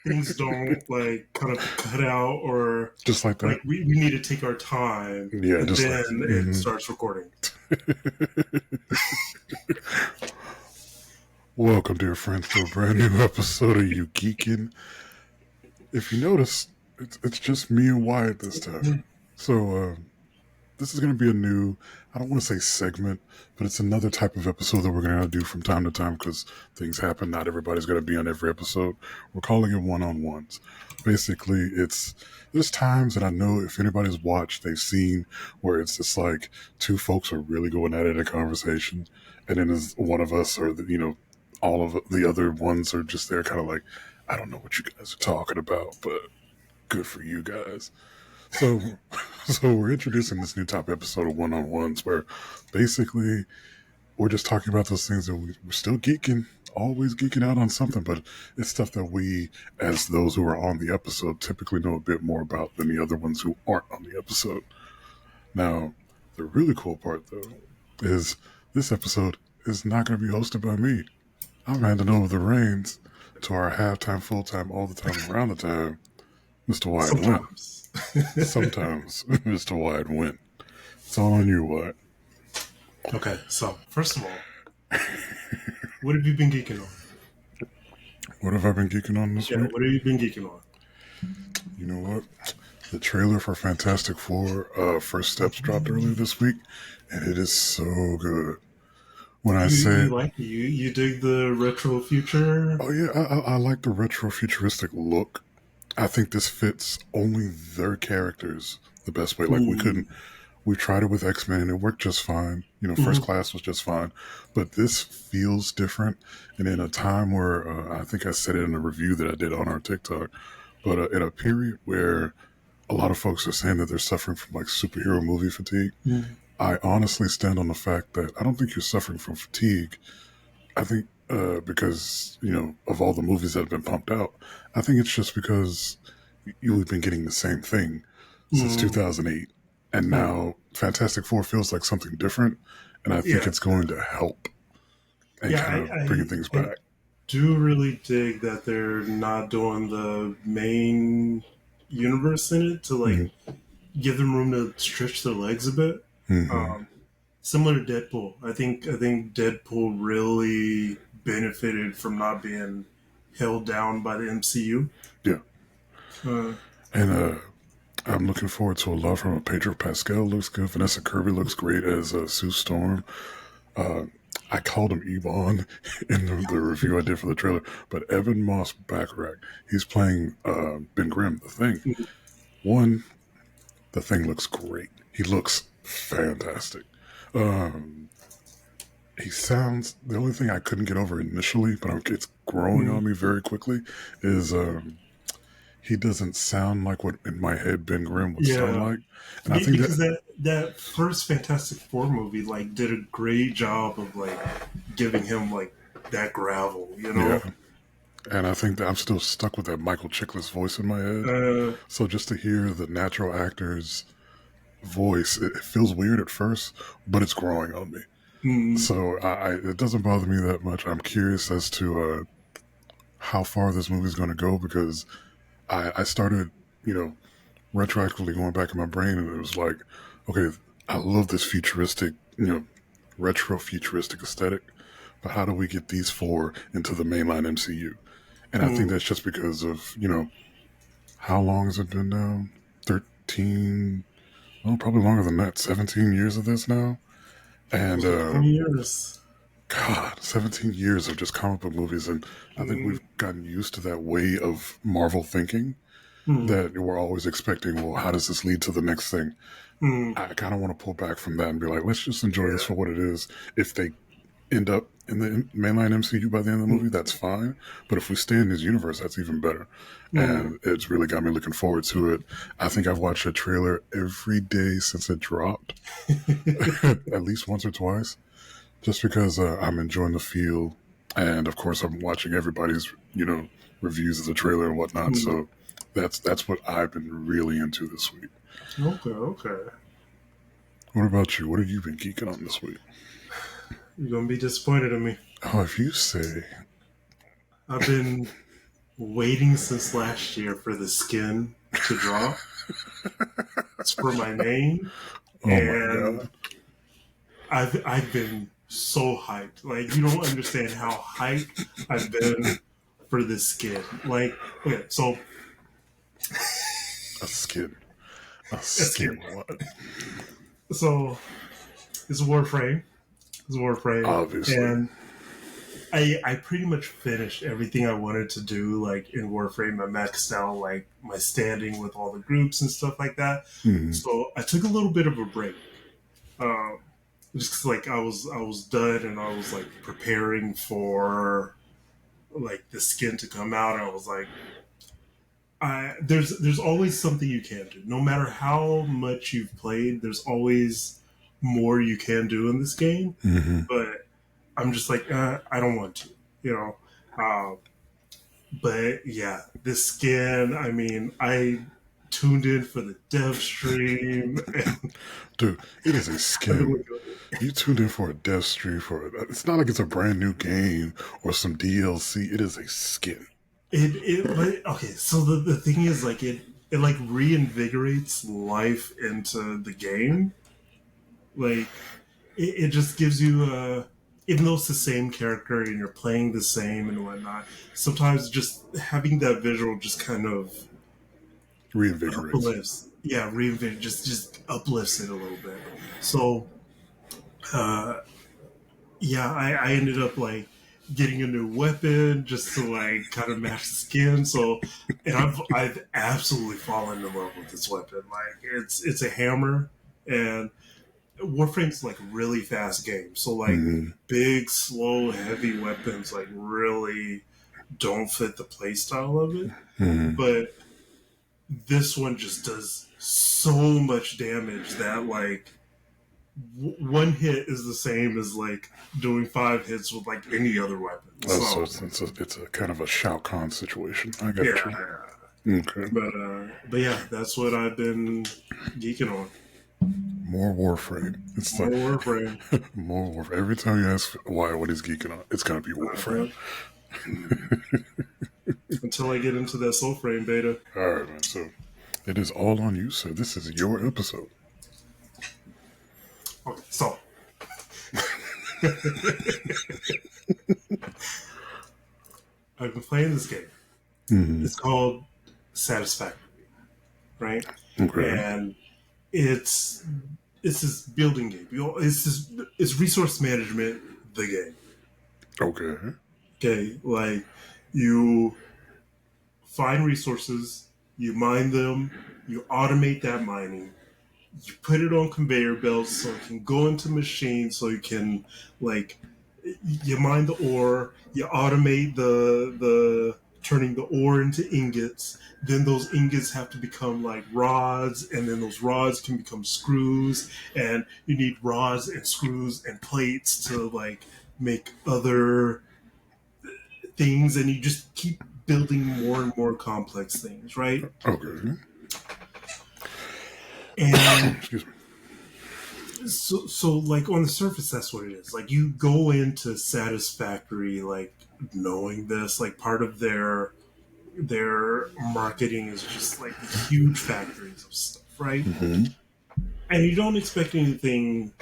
things don't like kind of cut out or Just like that. like we need to take our time Yeah, and just then like it starts recording. Welcome, dear friends, to a brand new episode of You Geeking. If you notice, it's just me and Wyatt this time. So this is going to be a new, I don't want to say segment, but it's another type of episode that we're going to do from time to time because things happen. Not everybody's going to be on every episode. We're calling it one-on-ones. Basically, there's times that I know if anybody's watched, they've seen where it's just like two folks are really going at it in a conversation, and then there's one of us or all of the other ones are just there kind of like, I don't know what you guys are talking about, but good for you guys. So, so we're introducing this new top episode of one-on-ones where basically we're just talking about those things that we're still geeking, always geeking out on something, but it's stuff that we, as those who are on the episode, typically know a bit more about than the other ones who aren't on the episode. Now, the really cool part, though, is this episode is not going to be hosted by me. I'm handing over the reins to our halftime, full-time, all the time, around the time, Mr. Wyatt Wynn. Sometimes, Mr. Wyatt Wynn. It's all on you, Wyatt. Okay, so first of all, what have you been geeking on? What have I been geeking on this week? What have you been geeking on? You know what? The trailer for Fantastic Four First Steps dropped earlier this week, and it is so good. When I say you like you dig the retro future. Oh yeah, I like the retro futuristic look. I think this fits only their characters the best way. Like we tried it with X-Men and it worked just fine. First Class was just fine, but this feels different. And in a time where I think I said it in a review that I did on our TikTok, but in a period where a lot of folks are saying that they're suffering from like superhero movie fatigue, I honestly stand on the fact that I don't think you're suffering from fatigue. I think because, of all the movies that have been pumped out, I think it's just because you've been getting the same thing since 2008. And now Fantastic Four feels like something different. And I think it's going to help and kind of bringing things back. Do really dig that they're not doing the main universe in it to like give them room to stretch their legs a bit. Similar to Deadpool. I think Deadpool really benefited from not being held down by the MCU. Yeah. I'm looking forward to a lot from it. Pedro Pascal looks good. Vanessa Kirby looks great as Sue Storm. I called him Ebon in the review I did for the trailer, but Evan Moss Bacharach, he's playing Ben Grimm, the Thing. One, the Thing looks great. He looks fantastic. He sounds, the only thing I couldn't get over initially, but it's growing on me very quickly, is he doesn't sound like what in my head Ben Grimm would sound like. And I think because that first Fantastic Four movie like did a great job of like giving him like that gravel, Yeah. And I think that I'm still stuck with that Michael Chiklis voice in my head. So just to hear the natural actor's voice, it feels weird at first, but it's growing on me. So it doesn't bother me that much. I'm curious as to how far this movie is going to go because I started, retroactively going back in my brain and it was like, okay, I love this futuristic, retro futuristic aesthetic, but how do we get these four into the mainline MCU? And I think that's just because of, how long has it been now? 13, probably longer than that, 17 years of this now. And 20 years. God, 17 years of just comic book movies. And I think we've gotten used to that way of Marvel thinking that we're always expecting, well, how does this lead to the next thing? I kind of want to pull back from that and be like, let's just enjoy this for what it is. If they end up in the mainline MCU by the end of the movie, that's fine. But if we stay in this universe, that's even better. And it's really got me looking forward to it. I think I've watched a trailer every day since it dropped, at least once or twice, just because I'm enjoying the feel. And of course, I'm watching everybody's, reviews of the trailer and whatnot. So that's what I've been really into this week. Okay. What about you? What have you been geeking on this week? You're gonna be disappointed in me. Oh, if you say. I've been waiting since last year for the skin to drop. It's for my main, Oh my and god. I've been so hyped. Like, you don't understand how hyped I've been for this skin. Like, okay, so A skin. A a skin. skin. What? So it's Warframe. It's Warframe, Obviously. and I pretty much finished everything I wanted to do. Like in Warframe, I maxed out like my standing with all the groups and stuff like that. Mm-hmm. So I took a little bit of a break. Um, just 'cause, like I was done and I was like preparing for like the skin to come out. I was like, there's always something you can do. No matter how much you've played, there's always more you can do in this game. Mm-hmm. But I'm just like, I don't want to, you know. Uh, but yeah, this skin. I mean, I tuned in for the dev stream. And Dude, it is a I've been skin. looking at it. You tuned in for a dev stream for it. It's not like it's a brand new game or some DLC. It is a skin. But okay. So the thing is, like, it like reinvigorates life into the game. Like, it just gives you a, even though it's the same character and you're playing the same and whatnot, sometimes just having that visual just kind of Reinvigorates. uplifts. Yeah, reinvent just uplifts it a little bit. So uh yeah, I ended up like getting a new weapon just to like kind of match the skin. So, and I've absolutely fallen in love with this weapon. Like, it's a hammer, and Warframe's like a really fast game. So like Mm-hmm. big, slow, heavy weapons like really don't fit the playstyle of it. Mm-hmm. But this one just does so much damage that like one hit is the same as like doing 5 hits with like any other weapon. So So it's a kind of a Shao Kahn situation. I got yeah, you. yeah. Okay. But yeah, that's what I've been geeking on. More Warframe. It's like More Warframe. more Warframe. Every time you ask why what he's geeking on, it's gonna be Warframe. Until I get into that Soulframe beta. All right, man. So it is all on you, sir. This is your episode. Okay, so I've been playing this game. Mm-hmm. It's called Satisfactory, right? Okay. And it's it's this building game. It's resource management. The game. Okay. Okay, like you find resources, you mine them, you automate that mining, you put it on conveyor belts so it can go into machines so you can like you mine the ore, you automate the turning the ore into ingots. Then those ingots have to become like rods, and then those rods can become screws, and you need rods and screws and plates to like make other things, and you just keep building more and more complex things, right? Okay. And Excuse me. so like on the surface, that's what it is. Like you go into Satisfactory, like knowing this, like part of their marketing is just like huge factories of stuff, right? Mm-hmm. And you don't expect anything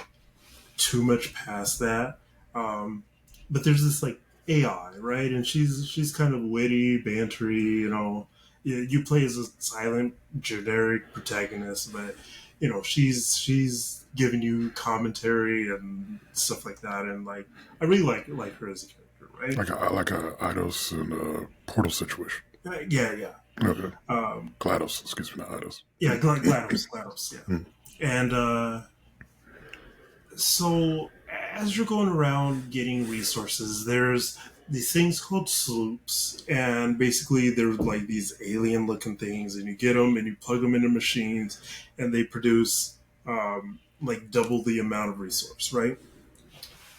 too much past that. Um, but there's this like AI, right? And she's kind of witty, bantery, you know. You play as a silent, generic protagonist, but you know she's giving you commentary and stuff like that, and like I really like her as a character, right? Like a Eidos and Portal situation. Yeah, yeah. Okay. Um, GLaDOS, excuse me, not Eidos. yeah, GLaDOS, yeah. Mm. And so as you're going around getting resources, there's these things called sloops, and basically they're like these alien looking things, and you get them and you plug them into machines, and they produce like double the amount of resource, right?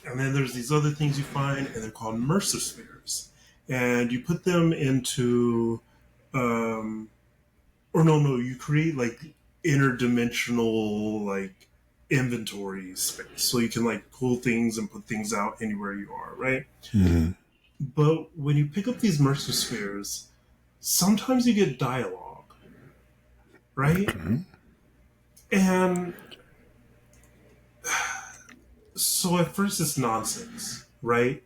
And then there's these other things you find, and they're called immersive spheres, and you put them into um, or no, you create like interdimensional like inventory space, so you can like pull things and put things out anywhere you are, right? Mm-hmm. But when you pick up these immersive spheres, sometimes you get dialogue, right? Okay. And so at first it's nonsense, right?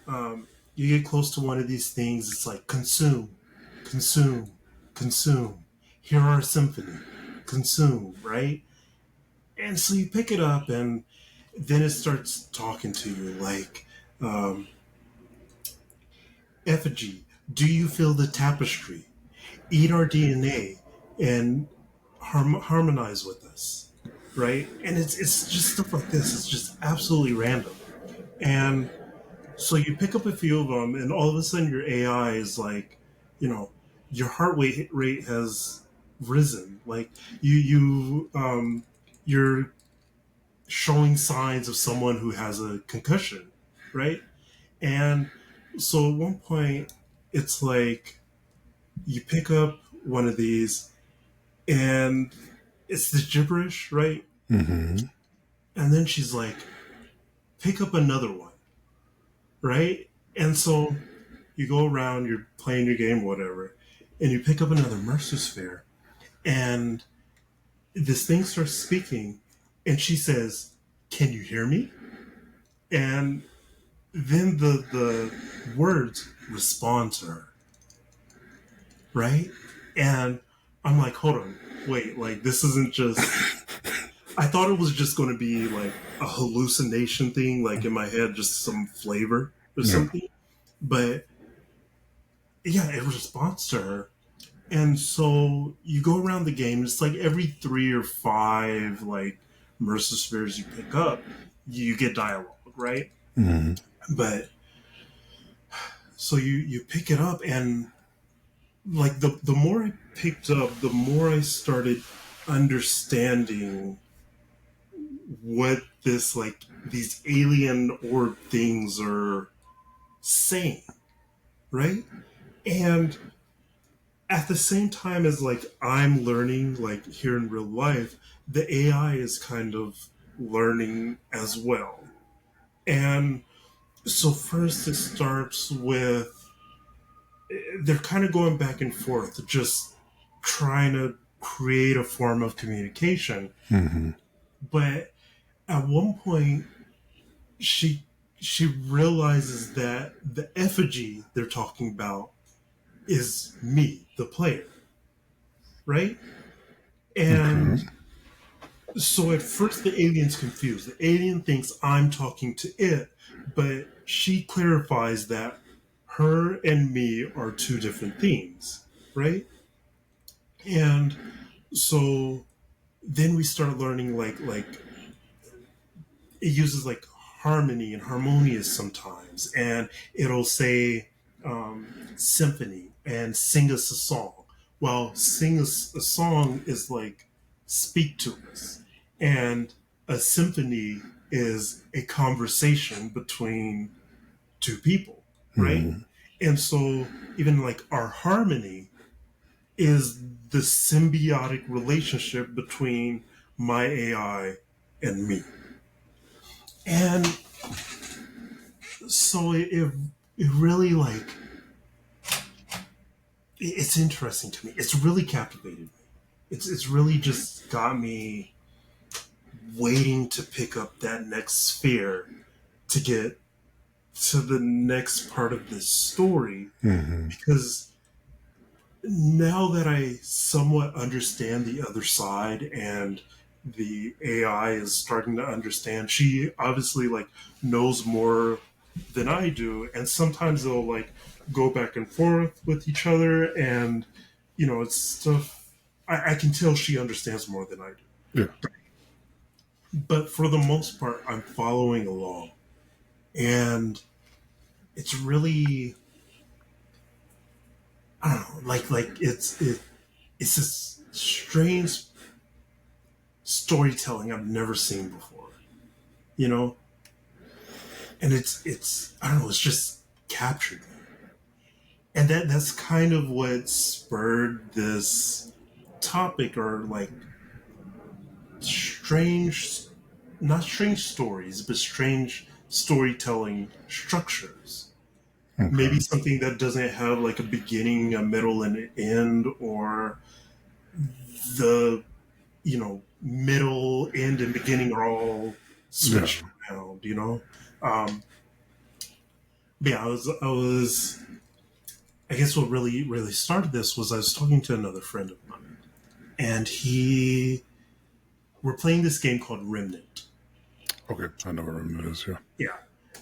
You get close to one of these things, it's like consume, consume, consume. Hear our symphony, consume, right? And so you pick it up, and then it starts talking to you like, um, effigy, do you feel the tapestry? Eat our DNA and harmonize with us, right? And it's just stuff like this. It's just absolutely random. And so you pick up a few of them, and all of a sudden your AI is like, you know, your rate has risen. Like you're showing signs of someone who has a concussion, right? And so at one point, it's like you pick up one of these, and it's the gibberish, right? Mm-hmm. And then she's like, pick up another one, right? And so you go around, you're playing your game, whatever, and you pick up another Mercer sphere, and this thing starts speaking, and she says, "Can you hear me?" And then the words respond to her, right? And I'm like, hold on, wait, like this isn't just. I thought it was just going to be like a hallucination thing, like in my head, just some flavor or Yeah. something. But yeah, it responds to her. And so you go around the game. It's like every 3 or 5 like Mercer spheres you pick up, you get dialogue, right? Mm-hmm. But so you pick it up, and like the more I picked up, the more I started understanding what this like these alien orb things are saying, right? And at the same time as like I'm learning like here in real life, the AI is kind of learning as well. And so first it starts with they're kind of going back and forth, just trying to create a form of communication. Mm-hmm. But at one point she she realizes that the effigy they're talking about is me, the player, right? Okay. And so at first the alien's confused. The alien thinks I'm talking to it, but she clarifies that her and me are two different things, right? And so then we start learning like it uses like harmony and harmonious sometimes, and it'll say symphony and sing us a song. Well, sing us a song is like speak to us, and a symphony is a conversation between two people, right? Mm-hmm. And so even like our harmony is the symbiotic relationship between my AI and me. And so it really like it's interesting to me. It's really captivated me. It's really just got me waiting to pick up that next sphere to get to the next part of this story, Mm-hmm. because now that I somewhat understand the other side, and the AI is starting to understand, she obviously like knows more than I do, and sometimes they'll like go back and forth with each other, and it's stuff I can tell she understands more than I do. Yeah. But for the most part, I'm following along, and it's really I don't know, like it's this strange storytelling I've never seen before, you know? And it's I don't know, it's just captured me. And that's kind of what spurred this topic, or like strange not strange stories, but strange storytelling structures. Okay. Maybe something that doesn't have like a beginning, a middle, and an end, or the middle, end, and beginning are all Yeah. switched around. But yeah, I guess what really started this was I was talking to another friend of mine, and we're playing this game called Remnant. Okay. I know what room it is. Yeah. Yeah,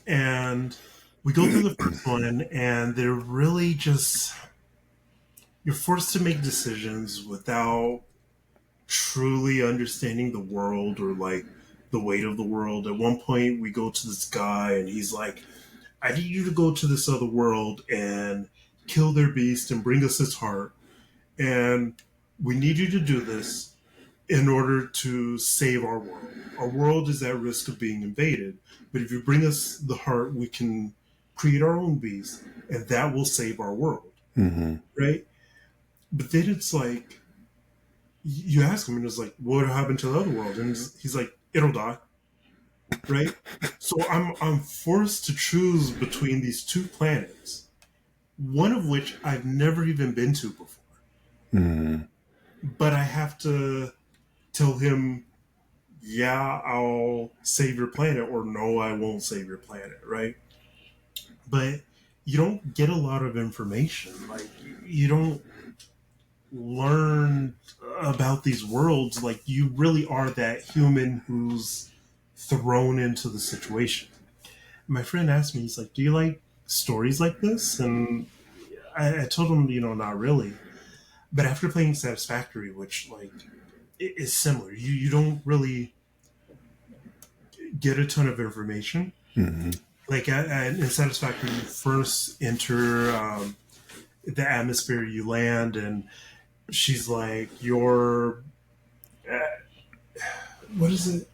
and we go through the first one, and they're really just you're forced to make decisions without truly understanding the world or like the weight of the world. At one point, we go to this guy, and he's like, "I need you to go to this other world and kill their beast and bring us its heart, and we need you to do this in order to save our world. Our world is at risk of being invaded, but if you bring us the heart, we can create our own beast, and that will save our world." Mm-hmm. Right? But then it's like you ask him, and it's like, "What happened to the other world?" And he's like, "It'll die." Right? So I'm forced to choose between these two planets, one of which I've never even been to before. Mm-hmm. But I have to tell him, yeah, I'll save your planet, or no, I won't save your planet, right? But you don't get a lot of information. Like, you don't learn about these worlds. Like, you really are that human who's thrown into the situation. My friend asked me, he's like, "Do you like stories like this?" And I told him, not really. But after playing Satisfactory, which, like, is similar, you don't really get a ton of information. Mm-hmm. Like in Satisfactory, you first enter the atmosphere, you land, and she's like, "You're what is it?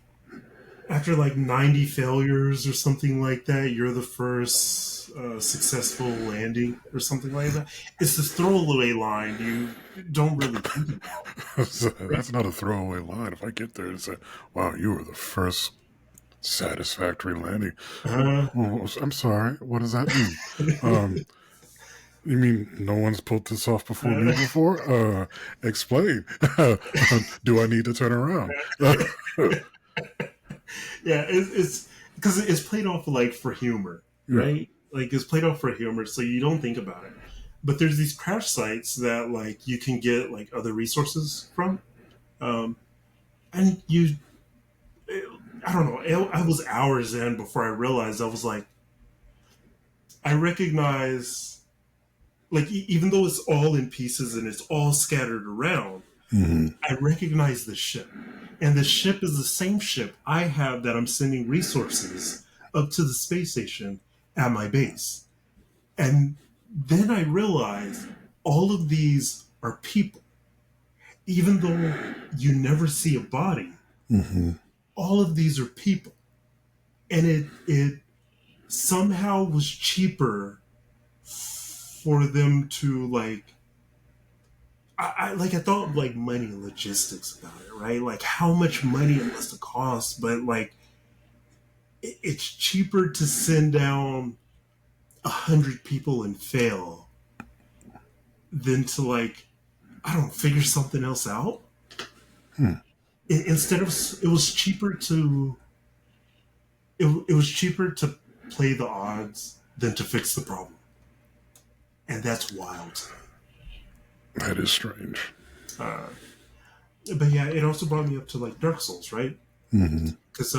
After like 90 failures or something like that, you're the first successful landing or something like that." It's this throwaway line you don't really think about. That's not a throwaway line. If I get there and say, "Wow, you were the first satisfactory landing," Uh, oh, I'm sorry. What does that mean? You mean no one's pulled this off before me uh, before? Explain. Do I need to turn around? yeah, it's because it's played off like for humor, Yeah. right? Like it's played off for humor, so you don't think about it. But there's these crash sites that like you can get like other resources from, um, and I don't know. I was hours in before I realized I was like, I recognize like even though it's all in pieces and it's all scattered around, Mm-hmm. I recognize the ship. And the ship is the same ship I have that I'm sending resources up to the space station at my base. And then I realize all of these are people. Even though you never see a body, Mm-hmm. all of these are people. And it somehow was cheaper for them to like I thought like money and logistics about it, right? Like how much money it must have cost, but like it's cheaper to send down 100 people and fail than to like I don't figure something else out. Hmm. Instead of it was cheaper to it was cheaper to play the odds than to fix the problem, and that's wild. That is strange. Uh, but yeah, it also brought me up to like Dark Souls, right? Mm-hmm. Because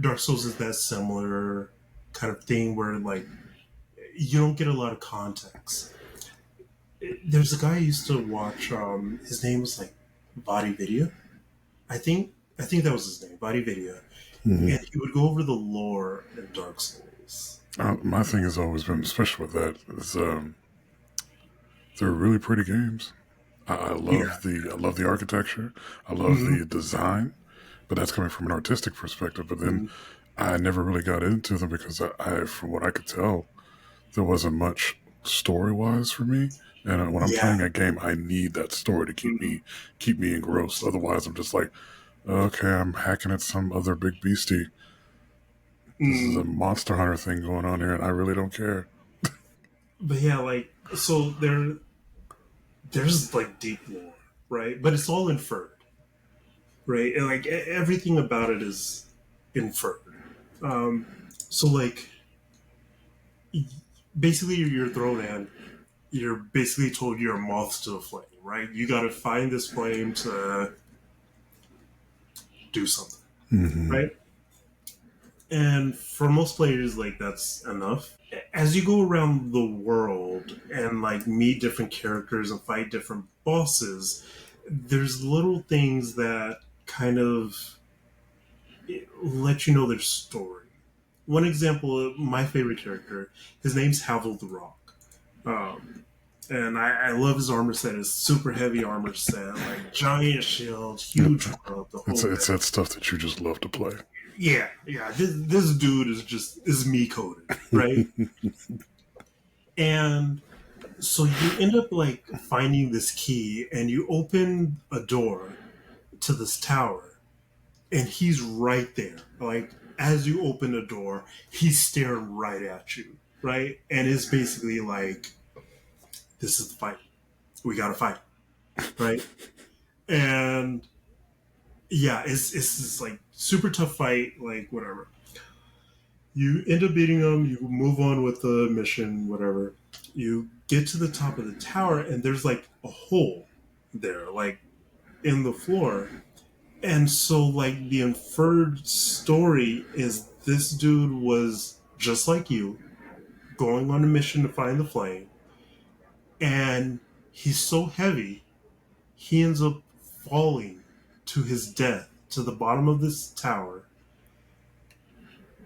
Dark Souls is that similar kind of thing where like you don't get a lot of context. There's a guy I used to watch. His name was like Body Video. I think that was his name, Body Video, Mm-hmm. and he would go over the lore in Dark Souls. My thing has always been, especially with that, is they're really pretty games. I Yeah. love the architecture. I love Mm-hmm. the design, but that's coming from an artistic perspective. But then Mm-hmm. I never really got into them because from what I could tell, there wasn't much story wise for me. And when I'm Yeah. playing a game, I need that story to Mm-hmm. keep me engrossed. Otherwise, I'm just like, okay, I'm hacking at some other big beastie. This is a Mm-hmm. Monster Hunter thing going on here, and I really don't care. but yeah, like so there's like deep lore, right? But it's all inferred, right? And like everything about it is inferred. So like basically you're thrown in. You're basically told you're a moth to a flame, right? You got to find this flame to do something, Mm-hmm. right? And for most players, like that's enough. As you go around the world and like meet different characters and fight different bosses, there's little things that kind of let you know their story. One example, my favorite character, his name's Havel the Rock. Um, and I love his armor set. His super heavy armor set, like giant shield, huge club, the whole It's bit. that stuff that you just love to play. Yeah. This dude is me coded, right? And so you end up like finding this key, and you open a door to this tower, and he's right there. Like as you open the door, he's staring right at you, right? And it's basically like, this is the fight. We gotta fight, right? And yeah, it's this like super tough fight, like whatever. You end up beating them, you move on with the mission, whatever. You get to the top of the tower, and there's like a hole there, like in the floor. And so, like, the inferred story is this dude was just like you, going on a mission to find the flame, and he's so heavy, he ends up falling to his death to the bottom of this tower.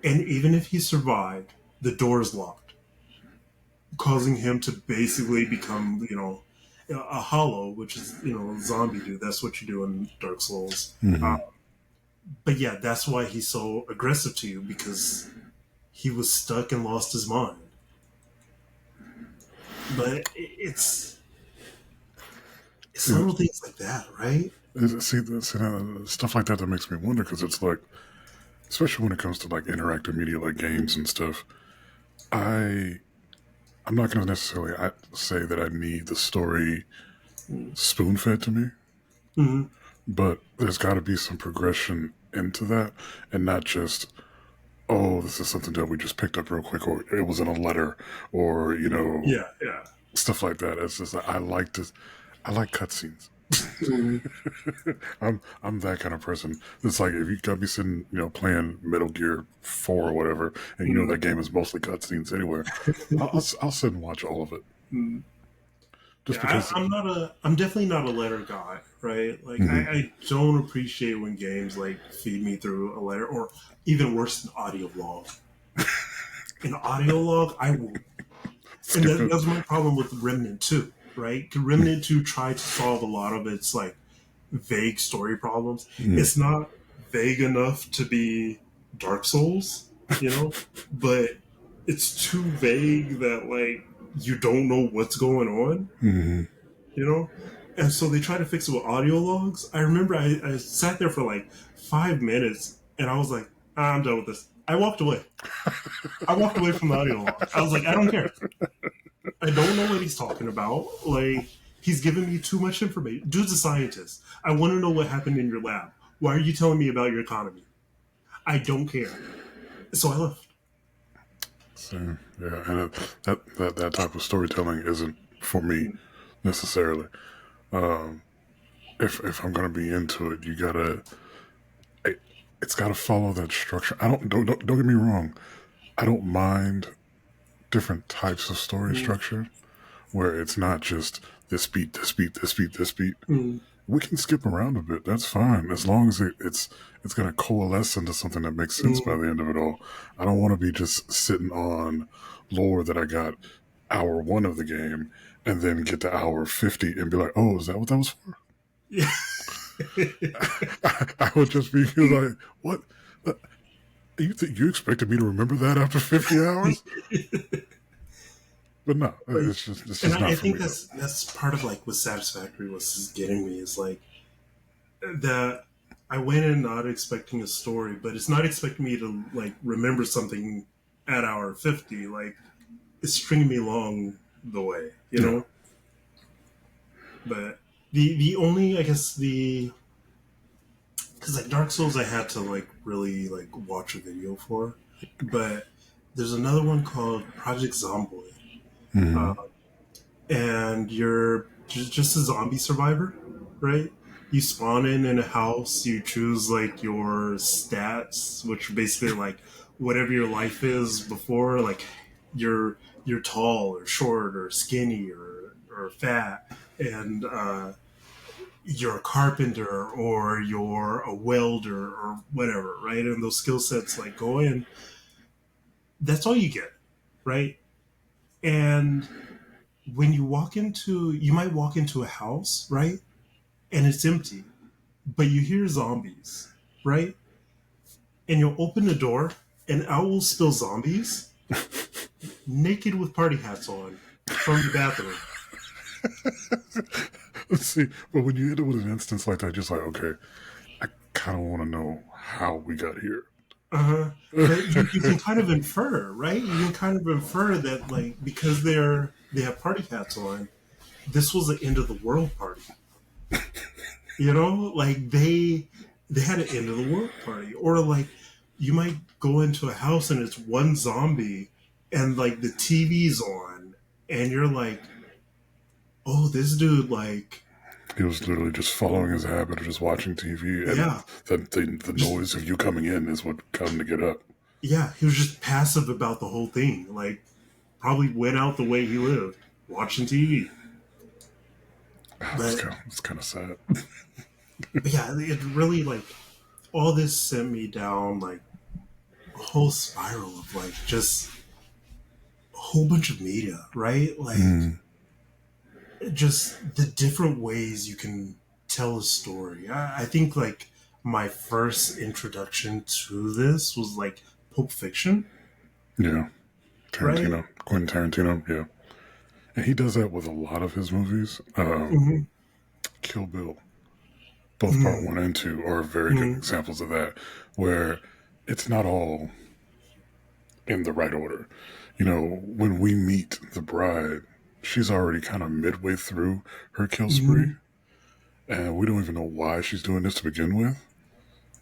And even if he survived, the door is locked, causing him to basically become, a hollow, which is, a zombie dude. That's what you do in Dark Souls. Mm-hmm. But yeah, that's why he's so aggressive to you, because he was stuck and lost his mind. But it's See, little things like that, right? stuff like that makes me wonder because it's like, especially when it comes to like interactive media like games and stuff. I'm not going to necessarily say that I need the story spoon fed to me, Mm-hmm. but there's got to be some progression into that, and not just, oh, this is something that we just picked up real quick, or it was in a letter, or Yeah. stuff like that. It's just I like this. I like cutscenes. Mm-hmm. I'm that kind of person. It's like if you got me sitting, playing Metal Gear 4 or whatever, and that game is mostly cutscenes anywhere, I'll sit and watch all of it. Mm-hmm. Just Yeah, because. I'm definitely not a letter guy, right? Like Mhm. I don't appreciate when games like feed me through a letter, or even worse, an audio log. An audio log, I will, and Skip it. that's my problem with Remnant 2, right? Remnant 2 tried to solve a lot of its like vague story problems. Mhm. It's not vague enough to be Dark Souls, but it's too vague that like you don't know what's going on, Mhm. you know? And so they try to fix it with audio logs. I remember I sat there for like 5 minutes, and I was like, I'm done with this. I walked away. I walked away from the audio log. I was like, I don't care. I don't know what he's talking about. Like, he's giving me too much information. Dude's a scientist. I want to know what happened in your lab. Why are you telling me about your economy? I don't care. So I left. So yeah, and that type of storytelling isn't for me necessarily. Um, if I'm gonna be into it, it, it's gotta follow that structure. I don't get me wrong. I don't mind different types of story structure where it's not just this beat, this beat, this beat, this beat. Mm, We can skip around a bit. That's fine as long as it's going to coalesce into something that makes sense by mm, the end of it all. I don't want to be just sitting on lore that I got hour one of the game and then get to hour 50 and be like, oh, is that what that was for? yeah. I would just be like, what? You expected me to remember that after 50 hours? But no, Like, it's and just not I for think me though. that's part of like what Satisfactory was getting me, is like that I went in not expecting a story, but it's not expecting me to like remember something at hour 50. Like, it's stringing me along the way, Yeah. But the only, I guess, the because like Dark Souls, I had to like really like watch a video for, but there's another one called Project Zomboid, uh, Mm-hmm. and you're just a zombie survivor, right? You spawn in a house, you choose like your stats, which are basically like whatever your life is before, like you're tall or short or skinny or fat, and you're a carpenter or you're a welder or whatever, right? And those skill sets like go in, that's all you get, right? And when you might walk into a house, right? And it's empty, but you hear zombies, right? And you'll open the door and out will spill zombies naked with party hats on from the bathroom. Let's see. But when you end up with an instance like that, just like, okay, I kind of want to know how we got here. Uh-huh. But you can kind of infer, right? You can kind of infer that like because they have party hats on, this was an end of the world party. Like they had an end of the world party, or like you might go into a house and it's one zombie, and like the TV's on, and you're like, oh, this dude, like, He was literally just following his habit of just watching TV, and yeah, the noise of you coming in is what got him to get up. yeah, he was just passive about the whole thing. Like, probably went out the way he lived, watching TV. But, It's kind of sad. but yeah, it really like all this sent me down like a whole spiral of like just a whole bunch of media, right? Like Mm, just the different ways you can tell a story. I think like my first introduction to this was like Pulp Fiction, yeah, right? Tarantino, Quentin Tarantino, yeah, and he does that with a lot of his movies. Mm-hmm. Kill Bill, both part Mm-hmm. one and two, are very good Mm-hmm. examples of that, where it's not all in the right order. When we meet the bride, she's already kind of midway through her kill spree, Mm-hmm. and we don't even know why she's doing this to begin with.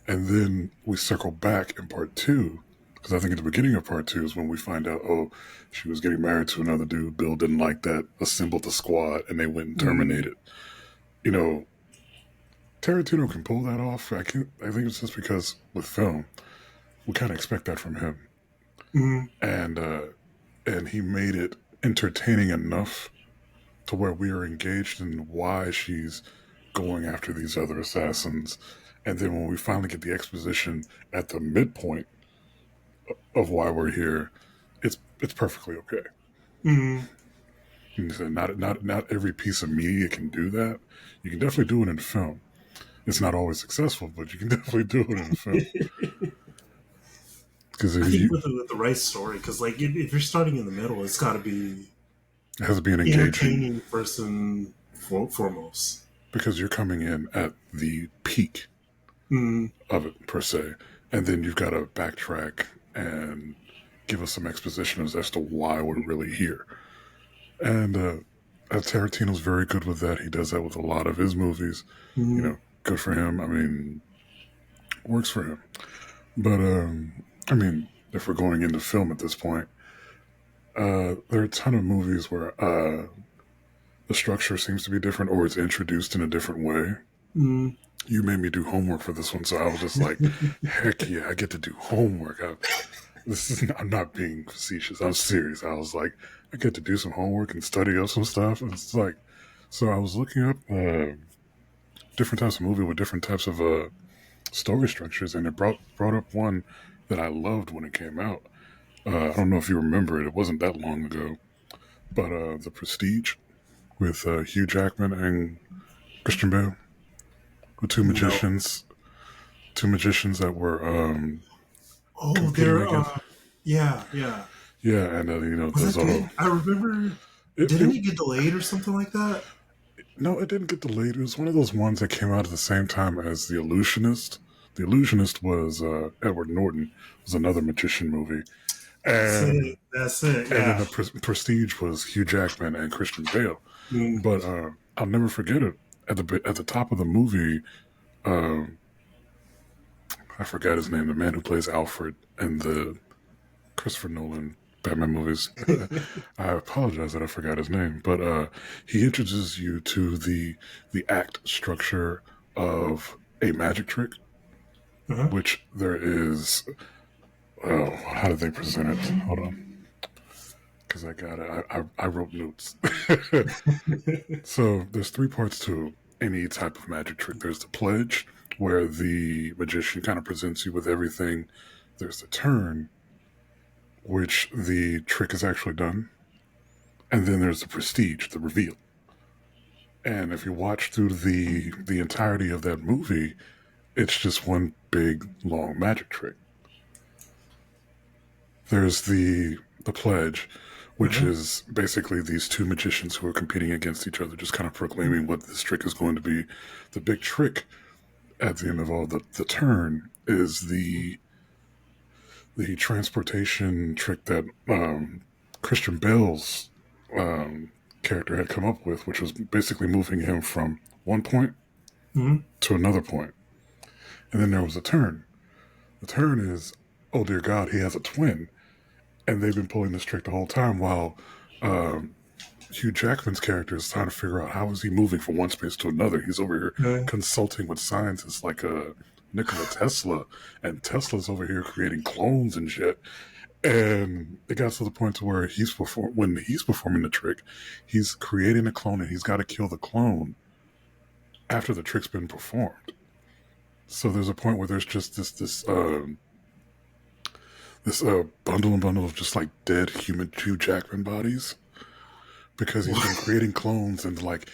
And then we circle back in part two, because I think at the beginning of part two is when we find out, oh, she was getting married to another dude. Bill didn't like that, assembled the squad, and they went and Mm-hmm. terminated. You know, Tarantino can pull that off. I think it's just because with film, we kind of expect that from him. Mm-hmm. And he made it entertaining enough to where we are engaged in why she's going after these other assassins. And then when we finally get the exposition at the midpoint of why we're here, it's perfectly okay. Mm-hmm. And so not every piece of media can do that. You can definitely do it in film. It's not always successful, but you can definitely do it in film. Because I think with the right story, because like if you're starting in the middle, it's got to be it has to be an engaging, entertaining first and foremost. because you're coming in at the peak Mm-hmm. of it per se, and then you've got to backtrack and give us some exposition as to why we're really here. And Tarantino's very good with that. He does that with a lot of his movies. Mm-hmm. Good for him. I mean, works for him. But I mean, if we're going into film at this point, there are a ton of movies where the structure seems to be different, or it's introduced in a different way. Mm-hmm. You made me do homework for this one, so I was just like, heck yeah, I get to do homework. I'm not being facetious. I'm serious. I was like, I get to do some homework and study up some stuff. And it's like, so I was looking up different types of movie with different types of story structures, and it brought up one that I loved when it came out. I don't know if you remember it. It wasn't that long ago, but The Prestige with Hugh Jackman and Christian Bale, with No. two magicians that were Oh, competing they're against. yeah, yeah. Yeah, and Was there's that all good? I remember. it, Didn't it. it get delayed or something like that? No, it didn't get delayed. It was one of those ones that came out at the same time as The Illusionist. The Illusionist was Edward Norton. Was another magician movie. And That's it. and then Yeah. the Prestige was Hugh Jackman and Christian Bale. Mm. But I'll never forget it. At the top of the movie, um, I forgot his name. The man who plays Alfred in the Christopher Nolan Batman movies. I apologize that I forgot his name, but he introduces you to the act structure of a magic trick, Uh-huh. which there is. Oh, how did they present it? Hold on, because I got it. I wrote notes. So there's three parts to any type of magic trick. There's the pledge, where the magician kind of presents you with everything. There's the turn, which the trick is actually done. And then there's the prestige, the reveal. And if you watch through the entirety of that movie, it's just one big long magic trick. There's the pledge, which Uh-huh. is basically these two magicians who are competing against each other, just kind of proclaiming what this trick is going to be. The big trick at the end of all the turn is the transportation trick that Christian Bale's um, character had come up with, which was basically moving him from one point Mm-hmm. to another point. And then there was a turn. The turn is, oh dear God, he has a twin. And they've been pulling this trick the whole time while um, Hugh Jackman's character is trying to figure out how is he moving from one space to another. He's over here Uh, consulting with scientists like Nikola Tesla, and Tesla's over here creating clones and shit. And it got to the point to where when he's performing the trick, he's creating a clone and he's got to kill the clone after the trick's been performed. So there's a point where there's just this bundle of just like dead human Hugh Jackman bodies because he's been creating clones and like,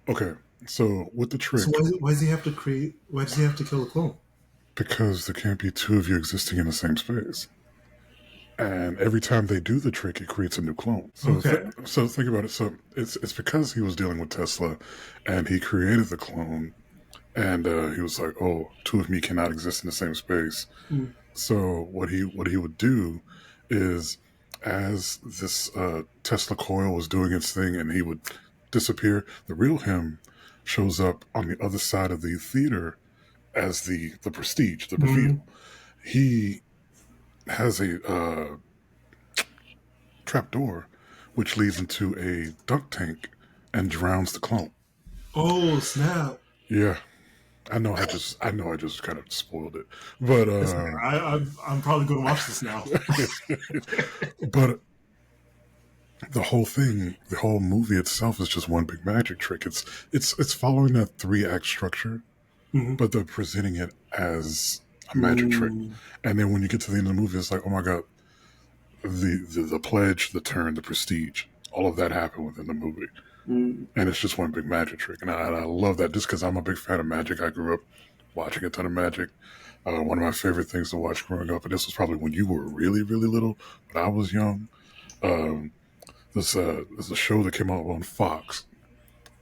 okay, so with the trick, so why does he have to create? Why does he have to kill a clone? because there can't be two of you existing in the same space. And every time they do the trick, it creates a new clone. So, Okay. so think about it. So it's because he was dealing with Tesla, and he created the clone, and he was like, "Oh, two of me cannot exist in the same space." Mm. So what he would do is, as this Tesla coil was doing its thing, and he would disappear, the real him shows up on the other side of the theater as the prestige, the reveal. Mm. He has a trapdoor, which leads into a dunk tank and drowns the clone. Oh snap! Yeah, I know I just kind of spoiled it, but It's okay. I'm probably going to watch this now. but the whole thing, the whole movie itself is just one big magic trick. It's following that 3-act structure, Mm-hmm. but they're presenting it as a magic trick. Mm. And then when you get to the end of the movie, it's like, oh my god, the pledge, the turn, the prestige, all of that happened within the movie. Mm. And it's just one big magic trick. And I love that just because I'm a big fan of magic. I grew up watching a ton of magic. One of my favorite things to watch growing up, and this was probably when you were really, really little, but I was young. Um, there's a show that came out on Fox.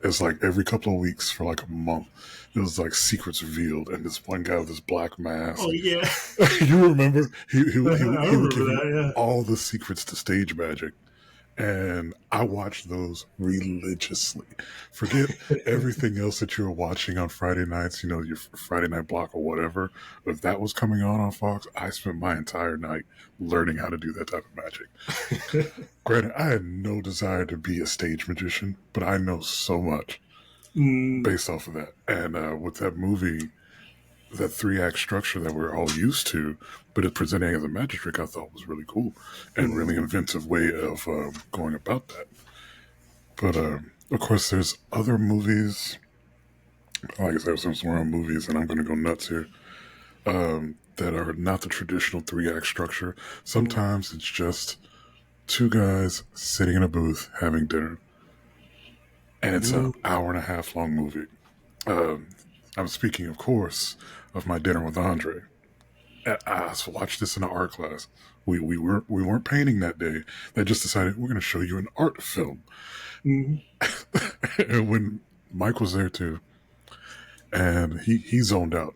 It's like every couple of weeks for like a month. It was like secrets revealed, and this one guy with this black mask. Oh yeah, You remember? He I would give remember you that. all the secrets to stage magic. And I watched those religiously. Forget everything else that you were watching on Friday nights, you know, your Friday night block or whatever. If that was coming on Fox, I spent my entire night learning how to do that type of magic. Yeah. Granted, I had no desire to be a stage magician, but I know so much Mm. based off of that. And with that movie, that 3-act structure that we're all used to, but it presenting as a magic trick, I thought was really cool and really inventive way of going about that. But of course, there's other movies. Like I said, since we're on movies, and I'm going to go nuts here, that are not the traditional 3-act structure. Sometimes it's just two guys sitting in a booth having dinner, and it's an Mm. hour and a half long movie. I'm speaking, of course, of My Dinner with Andre. I watched this in an art class. We weren't painting that day. They just decided we're going to show you an art film. Mm. And when Mike was there too, and he zoned out.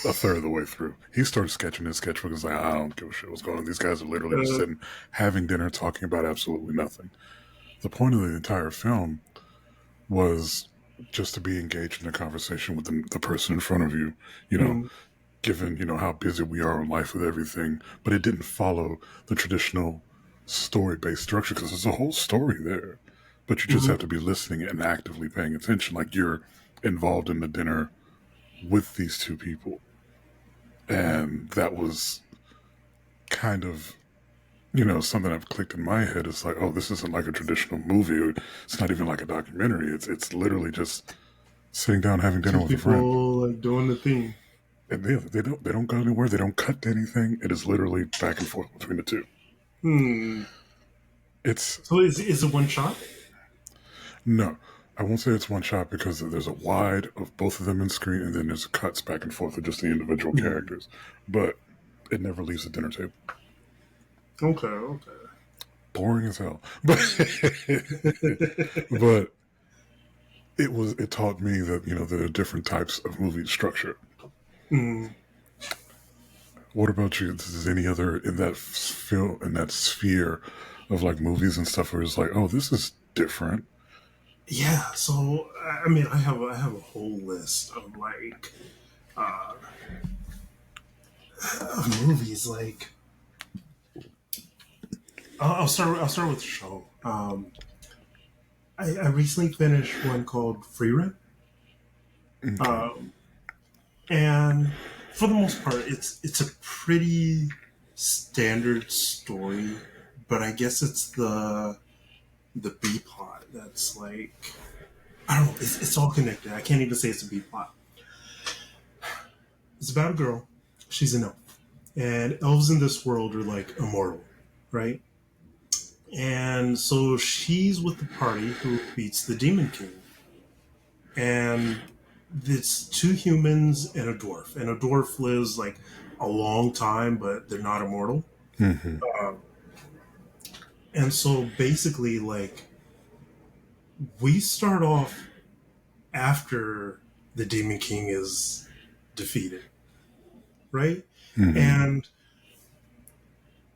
a third of the way through. He started sketching his sketchbook. He's like, I don't give a shit what's going on. These guys are literally just sitting, having dinner, talking about absolutely nothing. The point of the entire film was just to be engaged in a conversation with the person in front of you, you know, mm, given, how busy we are in life with everything. But it didn't follow the traditional story-based structure because there's a whole story there. But you just mm, have to be listening and actively paying attention, like you're involved in the dinner with these two people. And that was kind of, something I've clicked in my head. It's like, oh, this isn't like a traditional movie. It's not even like a documentary. It's literally just sitting down having dinner two with a friend. people like doing the thing. And they don't go anywhere. They don't cut to anything. It is literally back and forth between the two. Hmm. It's So is it one shot? no, I won't say it's one shot because there's a wide of both of them in screen, and then there's cuts back and forth of just the individual characters. But it never leaves the dinner table. Okay, okay. Boring as hell, but but it taught me that there are different types of movie structure. Mm. What about you? Is any other in that feel in that sphere of like movies and stuff where it's like, oh, this is different? Yeah. So I mean, I have a whole list of like of movies. Like I'll start with the show. I recently finished one called Free Rent. Okay. Um, and for the most part, it's a pretty standard story, but I guess it's the B plot that's like I don't know. It's all connected. I can't even say it's a B plot. It's about a girl. She's an elf, and elves in this world are like immortal, right? And so she's with the party who beats the Demon King, and it's two humans and a dwarf, and a dwarf lives like a long time, but they're not immortal. Mm-hmm. And so basically, like we start off after the Demon King is defeated, right? Mm-hmm. And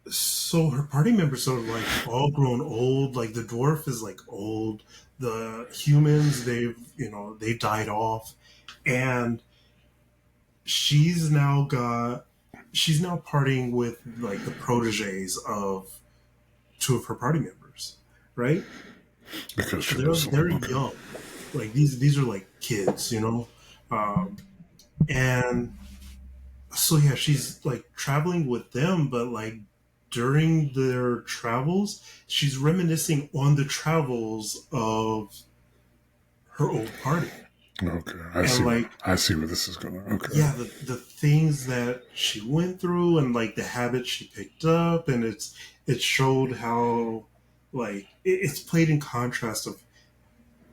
so her party members are like all grown old. Like the dwarf is like old. The humans they've died off, and she's now partying with like the proteges of two of her party members, right? Because So she they're lives so they're long. Okay. young, like these are like kids, um, and so yeah, she's like traveling with them, but like during their travels, she's reminiscing on the travels of her old party. Okay. And like, I see where this is going. Okay. yeah, the things that she went through and like the habits she picked up, and it showed how like it's played in contrast of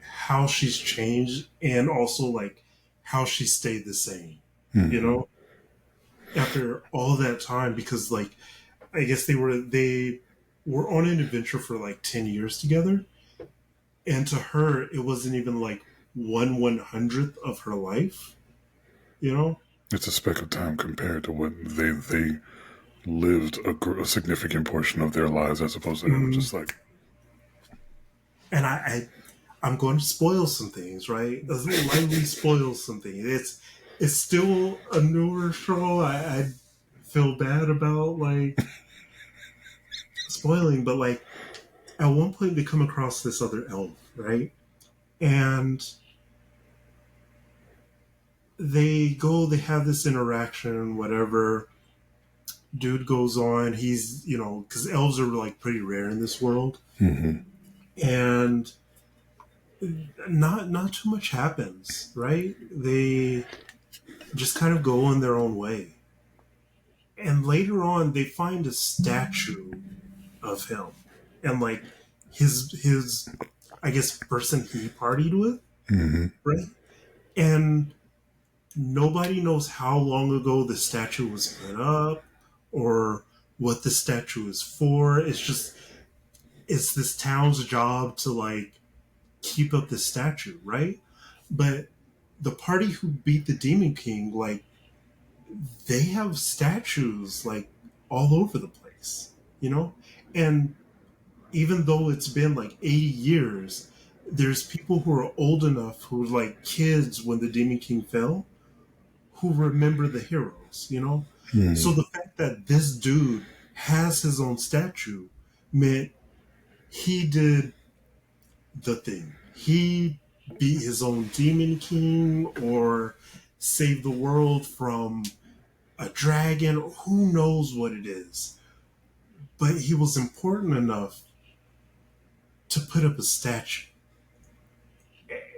how she's changed and also like how she stayed the same, you Mm-hmm. know, after all that time because like I guess they were on an adventure for like 10 years together, and to her it wasn't even like 1/100th of her life, you know. It's a speck of time compared to what they lived a significant portion of their lives, as opposed to her Mm. just like, And I'm going to spoil some things, right? Lightly spoil something. It's still a newer show. I feel bad about like spoiling, but like at one point they come across this other elf, right? And they have this interaction, whatever. Dude goes on, he's, because elves are like pretty rare in this world. mm-hmm. And not too much happens, right? They just kind of go on their own way. And later on, they find a statue of him. And like his I guess, person he partied with, Mm-hmm. right? And nobody knows how long ago the statue was put up or what the statue is for. It's this town's job to like keep up the statue, right? But the party who beat the Demon King, like they have statues like all over the place, you know? And even though it's been like 80 years, there's people who are old enough who were like kids when the Demon King fell who remember the heroes, you know? So the fact that this dude has his own statue meant he did the thing. He beat his own Demon King or saved the world from a dragon, or who knows what it is. But he was important enough to put up a statue.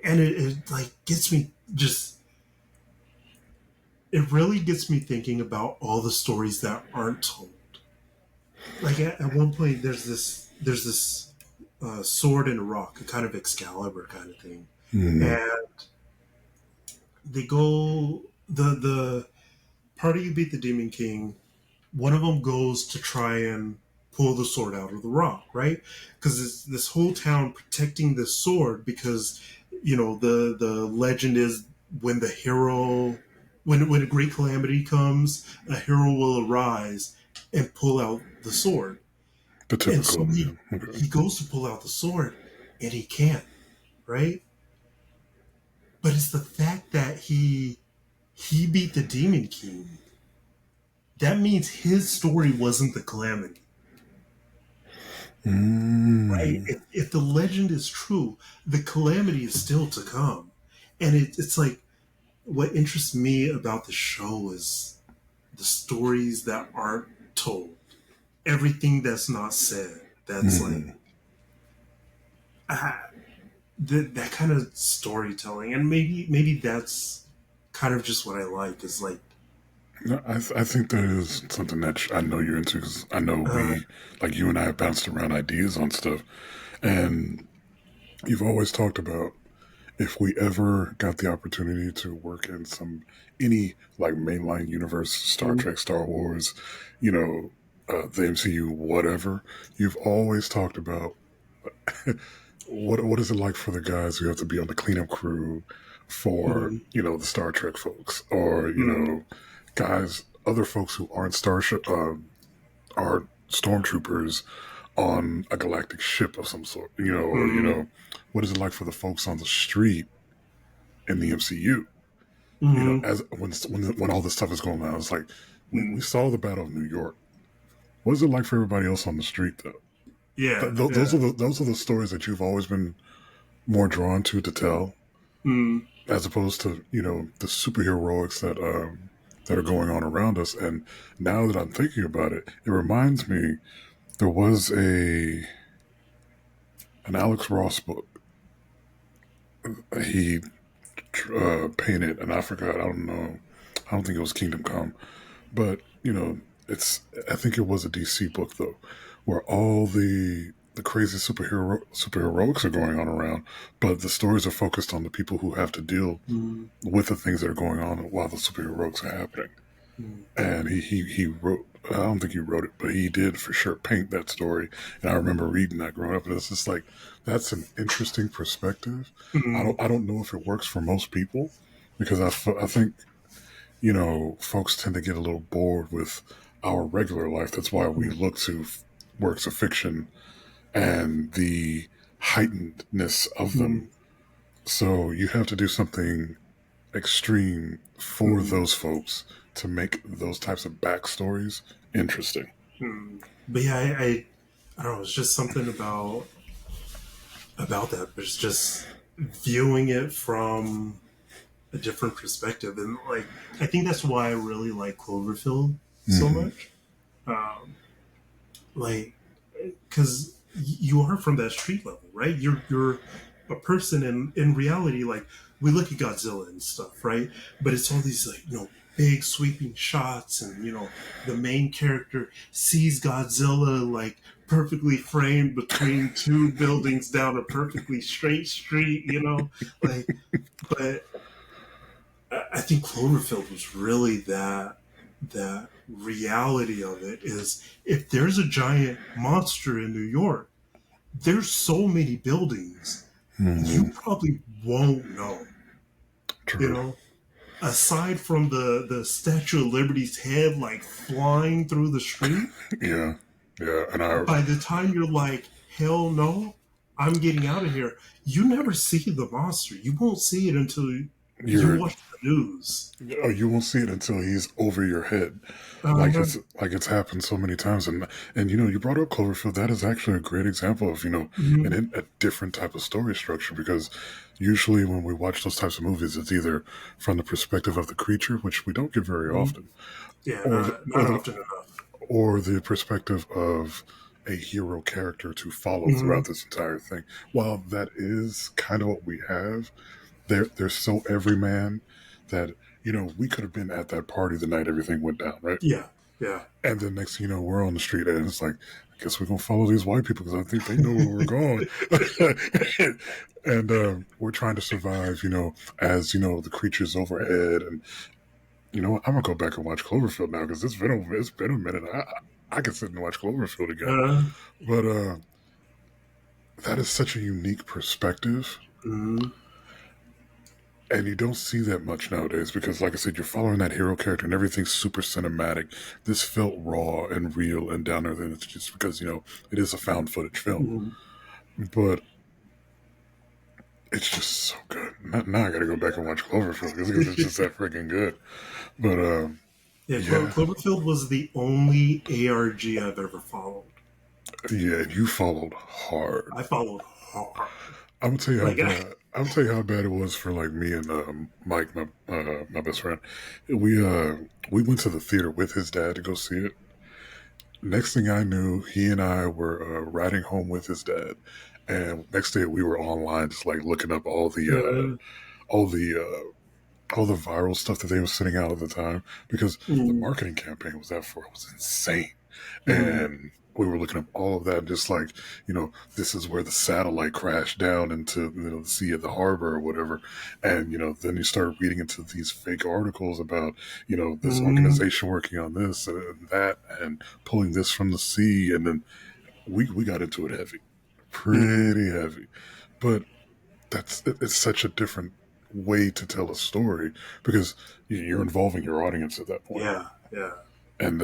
And it like gets me just it really gets me thinking about all the stories that aren't told. Like at one point there's this sword in a rock, a kind of Excalibur kind of thing. And they go the party you beat the Demon King, one of them goes to try and pull the sword out of the rock, right? Because it's this whole town protecting this sword because the legend is when the hero when a great calamity comes, a hero will arise and pull out the sword. The And so typical. he Yeah. Okay. he goes to pull out the sword and he can't, right? But it's the fact that he beat the Demon King. That means his story wasn't the calamity. Right? If the legend is true, the calamity is still to come. And it's like what interests me about the show is the stories that aren't told. Everything that's not said. That's like ah, that kind of storytelling. And maybe that's kind of just what I like is like No, I think that is something that I know you're into because I know uh, like you and I have bounced around ideas on stuff, and you've always talked about if we ever got the opportunity to work in any like mainline universe, Star mm, Trek, Star Wars, you know, the MCU, whatever, you've always talked about what is it like for the guys who have to be on the cleanup crew for mm, the Star Trek folks, or mm, guys, other folks who aren't starship are stormtroopers on a galactic ship of some sort, or mm, what is it like for the folks on the street in the MCU? mm, As when all this stuff is going on, it's like we mm. saw the Battle of New York. What is it like for everybody else on the street though? Yeah, Those yeah. are the stories that you've always been more drawn to tell, Mm, as opposed to the superheroics that are going on around us. And now that I'm thinking about it, it reminds me there was an Alex Ross book he painted, and I forgot. I don't know. I don't think it was Kingdom Come, but it's. I think it was a DC book though, where all the crazy superheroics are going on around, but the stories are focused on the people who have to deal mm, with the things that are going on while the superheroics are happening. mm, And he wrote. I don't think he wrote it, but he did for sure paint that story. And I remember reading that growing up, and it's just like that's an interesting perspective. mm, I don't know if it works for most people because I think folks tend to get a little bored with our regular life. That's why we look to works of fiction and the heightenedness of them. mm, So you have to do something extreme for mm, those folks to make those types of backstories interesting. mm. But yeah, I don't know. It's just something about that. But it's just viewing it from a different perspective, and like I think that's why I really like Cloverfield so Mm-hmm. much. Um, like, because you are from that street level, right? You're a person, and in reality, like we look at Godzilla and stuff, right? But it's all these like big sweeping shots, and the main character sees Godzilla like perfectly framed between two buildings down a perfectly straight street, like. But I think Cloverfield was really that reality of it is if there's a giant monster in New York, there's so many buildings, you Mm-hmm. probably won't know, you True. know? aside from the Statue of Liberty's head like flying through the street, Yeah, yeah, and by the time you're like, hell no, I'm getting out of here, you never see the monster. You won't see it until you you're watch the news. oh, you won't see it until he's over your head. Uh, Like it's happened so many times, and you brought up Cloverfield. That is actually a great example of mhm, a different type of story structure, because usually when we watch those types of movies, it's either from the perspective of the creature, which we don't get very mhm. often, Yeah, or not often enough. or the perspective of a hero character to follow Hmm. throughout this entire thing. While that is kind of what we have, they're so everyman that we could have been at that party the night everything went down, right? Yeah, yeah. And then next thing you know, we're on the street, and it's like, I guess we're gonna follow these white people because I think they know where we're going, and we're trying to survive, as the creatures overhead. And I'm gonna go back and watch Cloverfield now because it's been a minute. I can sit and watch Cloverfield again, Uh, but that is such a unique perspective. mhm. And you don't see that much nowadays because, like I said, you're following that hero character and everything's super cinematic. This felt raw and real and down there. And it's just because, it is a found footage film. Mhm. But it's just so good. Now I got to go back and watch Cloverfield because it's just that freaking good. But Yeah, yeah, Cloverfield was the only ARG I've ever followed. yeah, you followed hard. I followed hard. I'm gonna tell you how Like, bad. I'm gonna tell you how bad it was for like me and Mike, my best friend. We went to the theater with his dad to go see it. Next thing I knew, he and I were riding home with his dad, and next day we were online just like looking up uh, all the all the viral stuff that they were sending out at the time because the mm, marketing campaign was that for it was insane, mm, and we were looking up all of that, just like this is where the satellite crashed down into the sea of the harbor or whatever, and then you start reading into these fake articles about this mm, organization working on this and that and pulling this from the sea, and then we got into it heavy, mm. pretty heavy, but it's such a different way to tell a story because you're involving your audience at that point. Yeah, yeah. And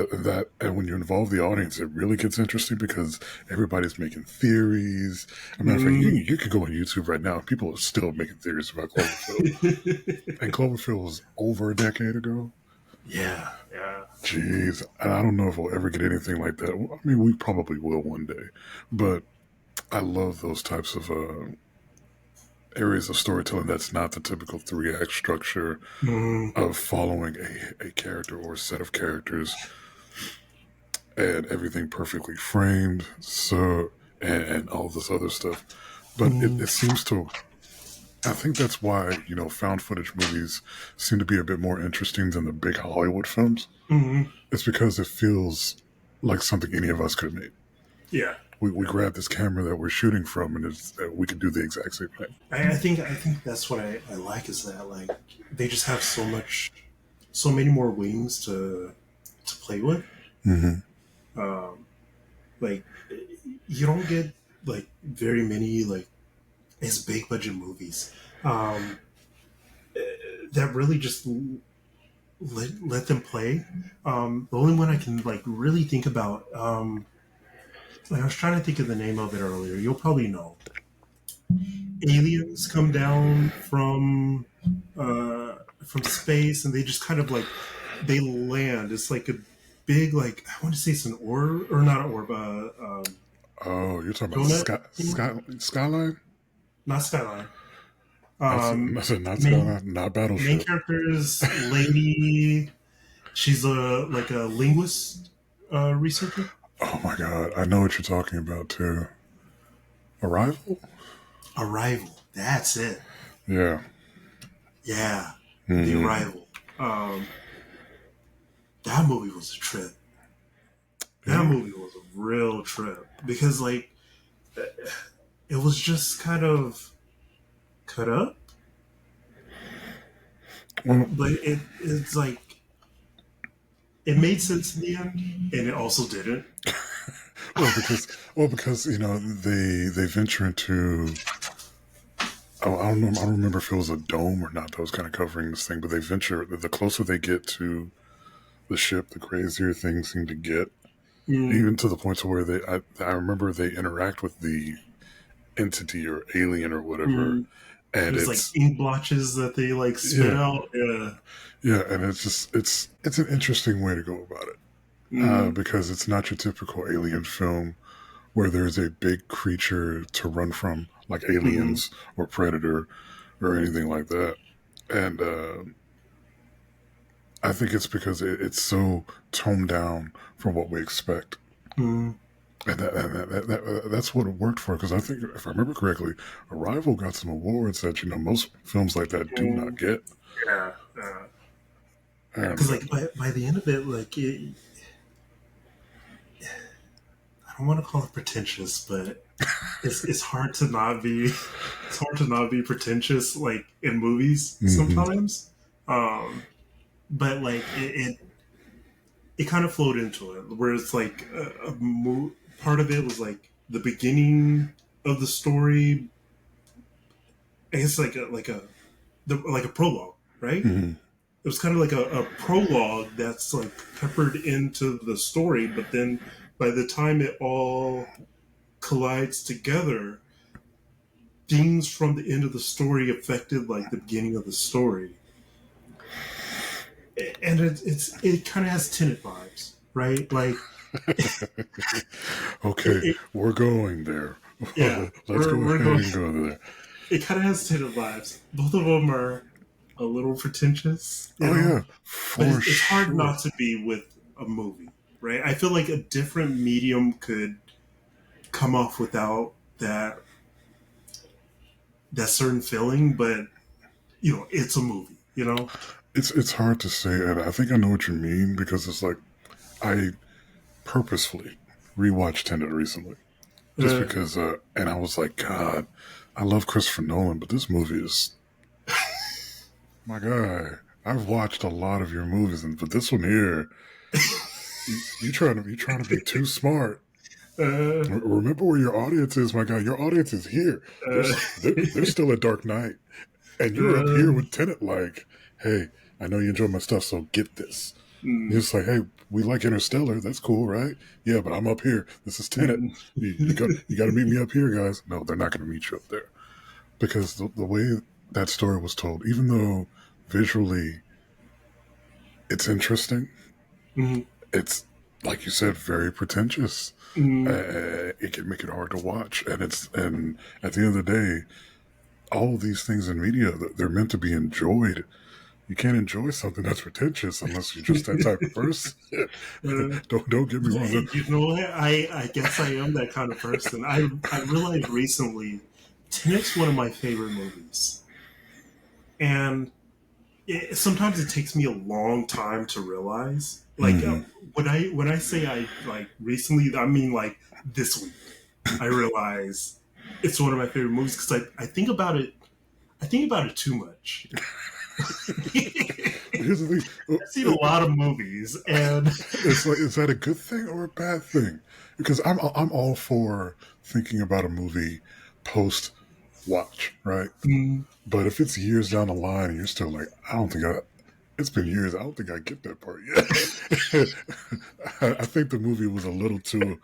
when you involve the audience, it really gets interesting because everybody's making theories. As a matter of fact, Mm. you could go on YouTube right now. People are still making theories about Cloverfield, and Cloverfield was over a decade ago. Yeah, yeah. Jeez, and I don't know if we'll ever get anything like that. I mean, we probably will one day, but I love those types of areas of storytelling that's not the typical three-act structure Mm, of following a character or a set of characters and everything perfectly framed, so and all this other stuff. But mm, it seems to. I think that's why found footage movies seem to be a bit more interesting than the big Hollywood films. mm. It's because it feels like something any of us could have made. Yeah. We grab this camera that we're shooting from, and we can do the exact same thing. I think that's what I like is that like they just have so many more wings to play with. Mm-hmm. Um, like you don't get like very many like as big budget movies um, that really just let them play. The only one I can like really think about, like I was trying to think of the name of it earlier. You'll probably know. Aliens come down from space, and they just kind of like they land. It's like a big like I want to say it's an orb or not an orb, Oh, you're talking about donut thing, Skyline? not skyline. I said not Main Skyline, not main Battleship. character's lady. She's a like a linguist researcher. Oh my god, I know what you're talking about too. Arrival? Arrival. That's it. Yeah. Yeah, the Mm-hmm. Arrival. That movie was a trip. That Yeah. movie was a real trip because like it was just kind of cut up, Well, but it's like it made sense in the end, and it also didn't. well, because they venture into I don't know. I don't remember if it was a dome or not that was kind of covering this thing, but they venture. The closer they get to the ship, the crazier things seem to get. Mm, Even to the point to where I remember they interact with the entity or alien or whatever, mm. and There's like it's ink blotches that they like spit yeah, out. Yeah. yeah, and it's just it's an interesting way to go about it Mm, because it's not your typical alien film where there's a big creature to run from, like mm, aliens or predator or anything like that, and I think it's because it's so toned down from what we expect. mm, And that's what it worked for. Because I think, if I remember correctly, Arrival got some awards that most films like that do not mm. get. Yeah. Yeah. And Because like by the end of it, like I don't want to call it pretentious, but it's hard to not be it's hard to not be pretentious like in movies mm-hmm, sometimes. Um, but like it kind of flowed into it, where it's like part of it was like the beginning of the story. I guess like a prologue, right? mm-hmm, It was kind of like a prologue that's like peppered into the story, but then by the time it all collides together, things from the end of the story affected like the beginning of the story, and it kind of has Tenet vibes, right? Like okay, it we're going there. yeah, Let's go we're ahead going. and go there. It kind of has Tenet vibes. Both of them are a little pretentious, Oh yeah, but for it's hard sure. not to be with a movie, right? I feel like a different medium could come off without that certain feeling, but it's a movie, It's hard to say, and I think I know what you mean because it's like I purposefully rewatched Tenet recently just Uh, because, and I was like, God, I love Christopher Nolan, but this movie is my guy. I've watched a lot of your movies, but this one here, you trying to be too smart. uh, Remember where your audience is, my guy. Your audience is here. uh, They're still at Dark Knight, and you're up here uh, with Tenet. Like, hey, I know you enjoy my stuff, so get this. And mm, it's like, hey, we like Interstellar. That's cool, right? Yeah, but I'm up here. This is Tenet. mm, You got to meet me up here, guys. No, they're not going to meet you up there because the way that story was told, even though visually it's interesting, mm, it's like you said, very pretentious. mm. It can make it hard to watch, and at the end of the day, all of these things in media they're meant to be enjoyed. You can't enjoy something that's pretentious unless you're just that type of person. Uh, Don't get me wrong. you know what? I guess I am that kind of person. I realized recently, Tenet's one of my favorite movies, and sometimes it takes me a long time to realize. Like Mm-hmm. when I say I like recently, I mean like this week. I realize it's one of my favorite movies because I think about it. I think about it too much. Here's the thing. I've seen a lot of movies, and It's like, is that a good thing or a bad thing? Because I'm all for thinking about a movie post watch, right? mm, But if it's years down the line and you're still like, I don't think I. It's been years. I don't think I get that part yet. I think the movie was a little too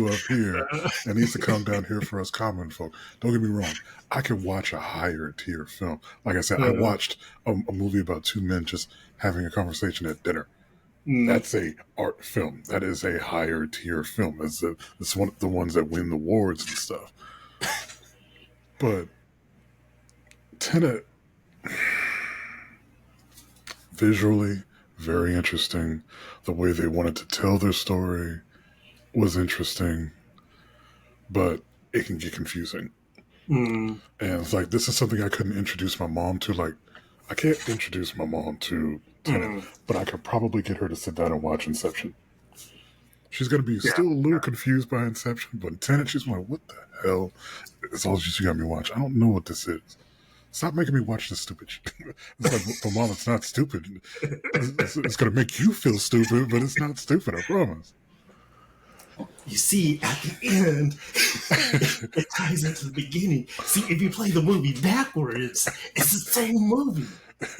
up here, and needs to come down here for us common folk. Don't get me wrong. I can watch a higher tier film. Like I said, I uh, watched a movie about two men just having a conversation at dinner. mm, That's a art film. That is a higher tier film. It's one of the ones that win the awards and stuff. But Tenet, visually, very interesting. The way they wanted to tell their story was interesting, but it can get confusing. mm, And it's like, this is something I couldn't introduce my mom to. Like, I can't introduce my mom to Tenet, mm. but I could probably get her to sit down and watch Inception. She's going to be Yeah. still a little confused by Inception, but Tenet, she's like, what the hell? It's all you got me watch. I don't know what this is. Stop making me watch this stupid shit. It's like, but mom, it's not stupid. It's going to make you feel stupid, but it's not stupid, I promise. you see, at the end, it ties into the beginning. See, if you play the movie backwards, it's the same movie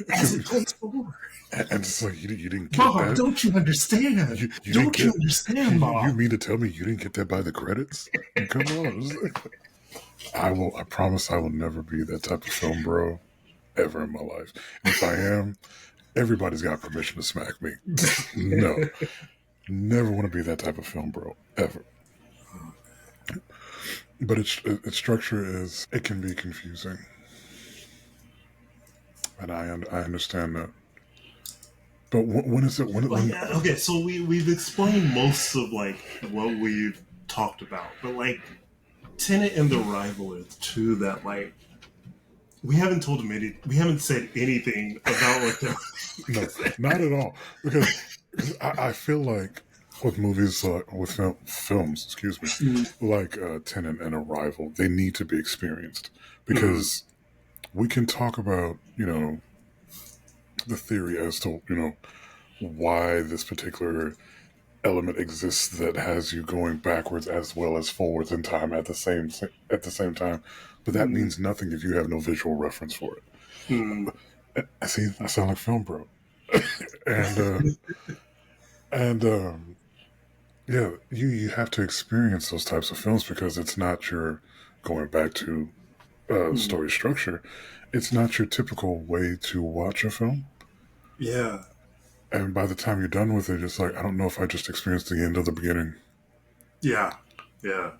as it plays forward. And it's like you didn't get Mom, that. don't you understand? You didn't Don't you get. understand, Mom? You mean to tell me you didn't get that by the credits? Come on. I will. I promise I will never be that type of film bro ever in my life. And if I am, everybody's got permission to smack me. No, never want to be that type of film bro ever. But its structure is, it can be confusing, and I understand that. But when is it? Okay, so we've explained most of like what we've talked about, but like Tenet and The Rival is two that like we haven't told them we haven't said anything about what they're. No, not at all. Because I feel like with movies, with films, excuse me, like Tenet and Arrival, they need to be experienced because we can talk about, the theory as to, why this particular element exists that has you going backwards as well as forwards in time at the same time. But that means nothing if you have no visual reference for it. See, I sound like film bro. and yeah, you have to experience those types of films because it's not your going back to story structure. It's not your typical way to watch a film. Yeah. And by the time you're done with it, it's like, I don't know if I just experienced the end of the beginning. Yeah. Yeah.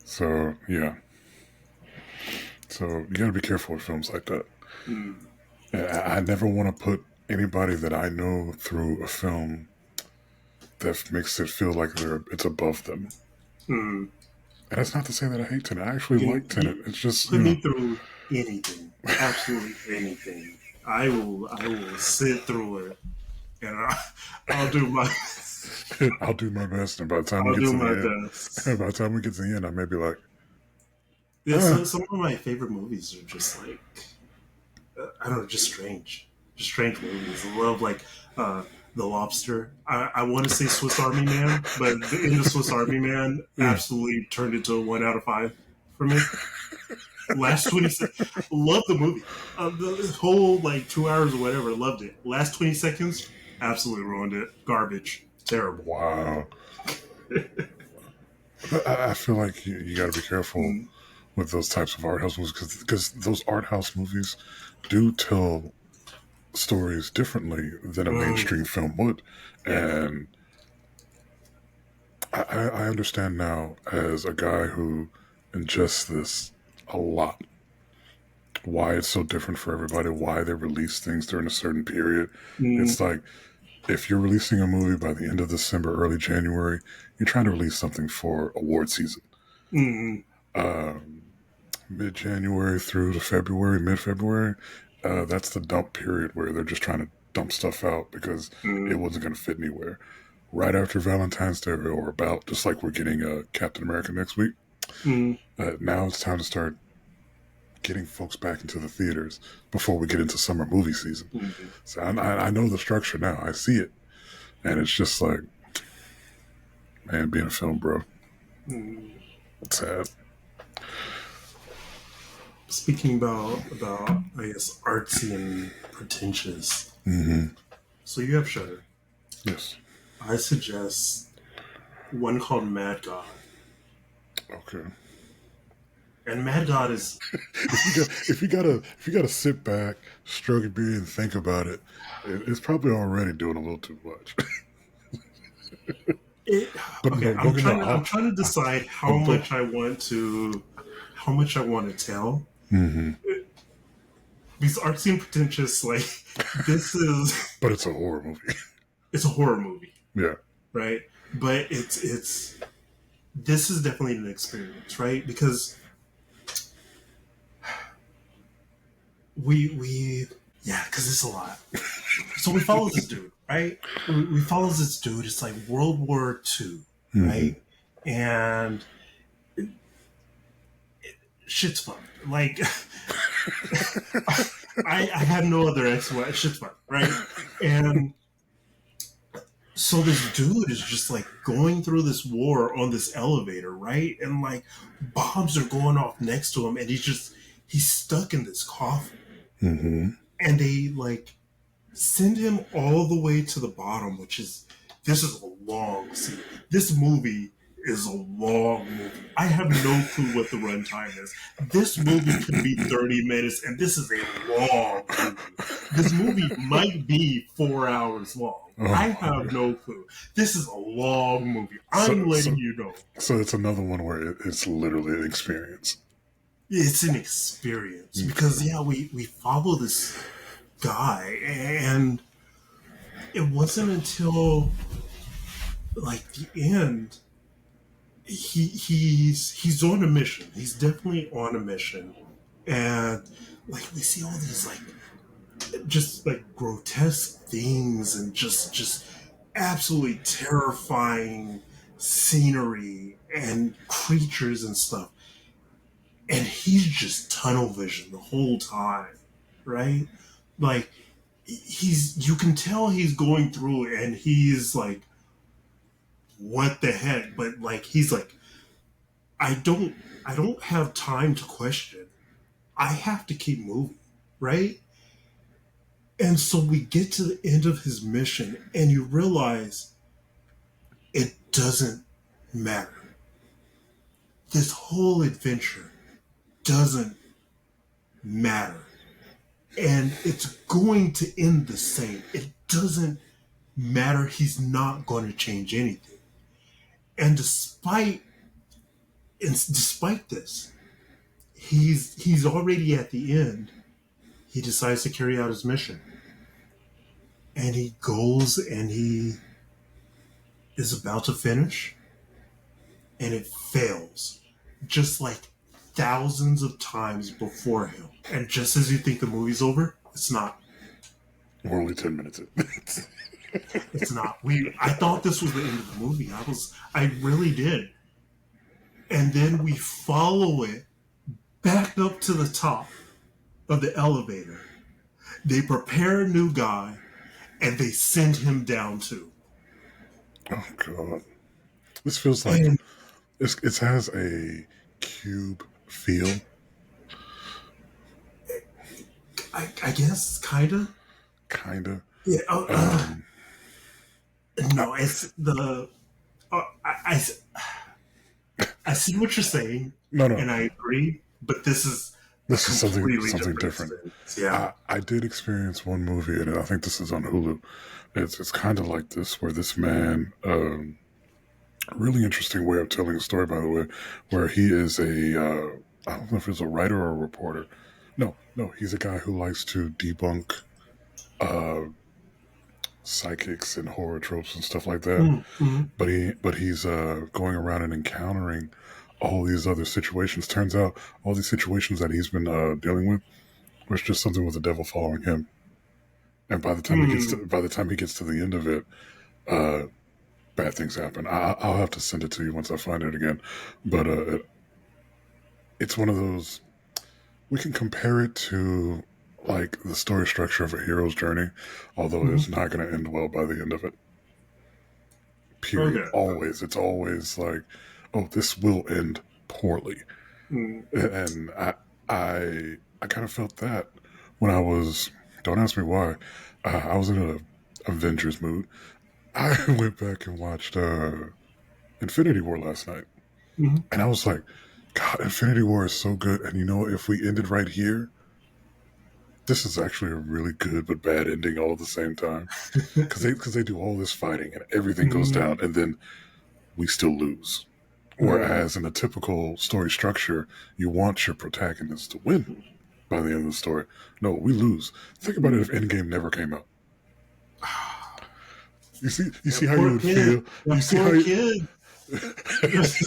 So, yeah. So, you gotta be careful with films like that. I never want to put anybody that I know through a film that makes it feel like it's above them. And that's not to say that I hate Tenet. I actually like Tenet. It's just, put me through anything. Absolutely anything. I will sit through it. And I'll do my I'll do my best, and by the time I'll we get do to my the end, best. by the time we get to the end, I may be like, Yeah, some of my favorite movies are just like I don't know, just strange movies. I love like The Lobster. I want to say Swiss Army Man, but in the Swiss Army Man absolutely turned into a 1 out of 5 for me. Last 20 seconds, love the movie. The whole like 2 hours or whatever, loved it. Last 20 seconds, absolutely ruined it. Garbage, terrible. wow. I feel like you got to be careful with those types of art house movies because those art house movies do tell stories differently than a mainstream film would. And I understand now, as a guy who ingests this a lot, why it's so different for everybody, why they release things during a certain period. It's like, if you're releasing a movie by the end of December, early January, you're trying to release something for award season. Mid-January through to February, mid-February, that's the dump period where they're just trying to dump stuff out because it wasn't going to fit anywhere. Right after Valentine's Day or about, just like we're getting Captain America next week, now it's time to start getting folks back into the theaters before we get into summer movie season. So I know the structure now. I see it. And it's just like, man, being a film bro. It's sad. Speaking about I guess artsy and pretentious. So you have Shudder. Yes. I suggest one called Mad God. Okay. And Mad God is if you gotta sit back, stroke your beard, and think about it, it's probably already doing a little too much. I'm trying to decide how much I want to tell. Because artsy and pretentious, like this is, but it's a horror movie. It's a horror movie. Yeah. Right. But it's this is definitely an experience, right? Because because it's a lot. So we follow this dude, right? We follow this dude. It's like World War II, right? And shit's fun. Like I have no other explanation. Shit's fun, right? And So this dude is just like going through this war on this elevator, right? And like bombs are going off next to him, and he's stuck in this coffin. Mm-hmm. And they like send him all the way to the bottom, which is this is a long scene. This movie is a long movie. I have no clue what the runtime is. This movie could be 30 minutes, and this is a long movie. This movie might be 4 hours long. Oh, I have no clue. This is a long movie. so, I'm letting so, you know. so it's another one where it's literally an experience. It's an experience because yeah, we follow this guy, and it wasn't until like the end he's on a mission. He's definitely on a mission, and like we see all these like just like grotesque things and just absolutely terrifying scenery and creatures and stuff, and he's just tunnel vision the whole time, right? Like you can tell he's going through it, and he's like, what the heck? But like he's like, I don't have time to question. I have to keep moving, right? And so we get to the end of his mission, and you realize it doesn't matter. This whole adventure doesn't matter. And it's going to end the same. It doesn't matter. He's not going to change anything. And despite this, he's already at the end. He decides to carry out his mission. And he goes and he is about to finish, and it fails. Just like thousands of times before him. And just as you think the movie's over, it's not. We're only 10 minutes in. It's not. I thought this was the end of the movie. I really did. And then we follow it back up to the top of the elevator. They prepare a new guy, and they send him down too. Oh god, this feels like it has a cube feel. I guess kinda. Yeah. No, it's the. I see what you're saying. No, and I agree. But this is something different. Yeah, I did experience one movie, and I think this is on Hulu. It's kind of like this, where this man, really interesting way of telling a story, by the way, where he is I don't know if he's a writer or a reporter. No, he's a guy who likes to debunk psychics and horror tropes and stuff like that. Mm-hmm. But he's going around and encountering all these other situations. Turns out all these situations that he's been dealing with was just something with the devil following him. And by the time he gets to the end of it, bad things happen. I'll have to send it to you once I find it again. But it's one of those. We can compare it to like the story structure of a hero's journey, although it's not going to end well by the end of it. Period. Okay. Always. It's always like, oh, this will end poorly. And I kind of felt that when I was, don't ask me why, I was in an Avengers mood. I went back and watched Infinity War last night. And I was like, God, Infinity War is so good. And you know what? If we ended right here, this is actually a really good but bad ending all at the same time. Because they do all this fighting and everything goes down, and then we still lose. Whereas in a typical story structure, you want your protagonist to win by the end of the story. No, we lose. Think about it if Endgame never came out. You see how you would feel. You see how kid. There's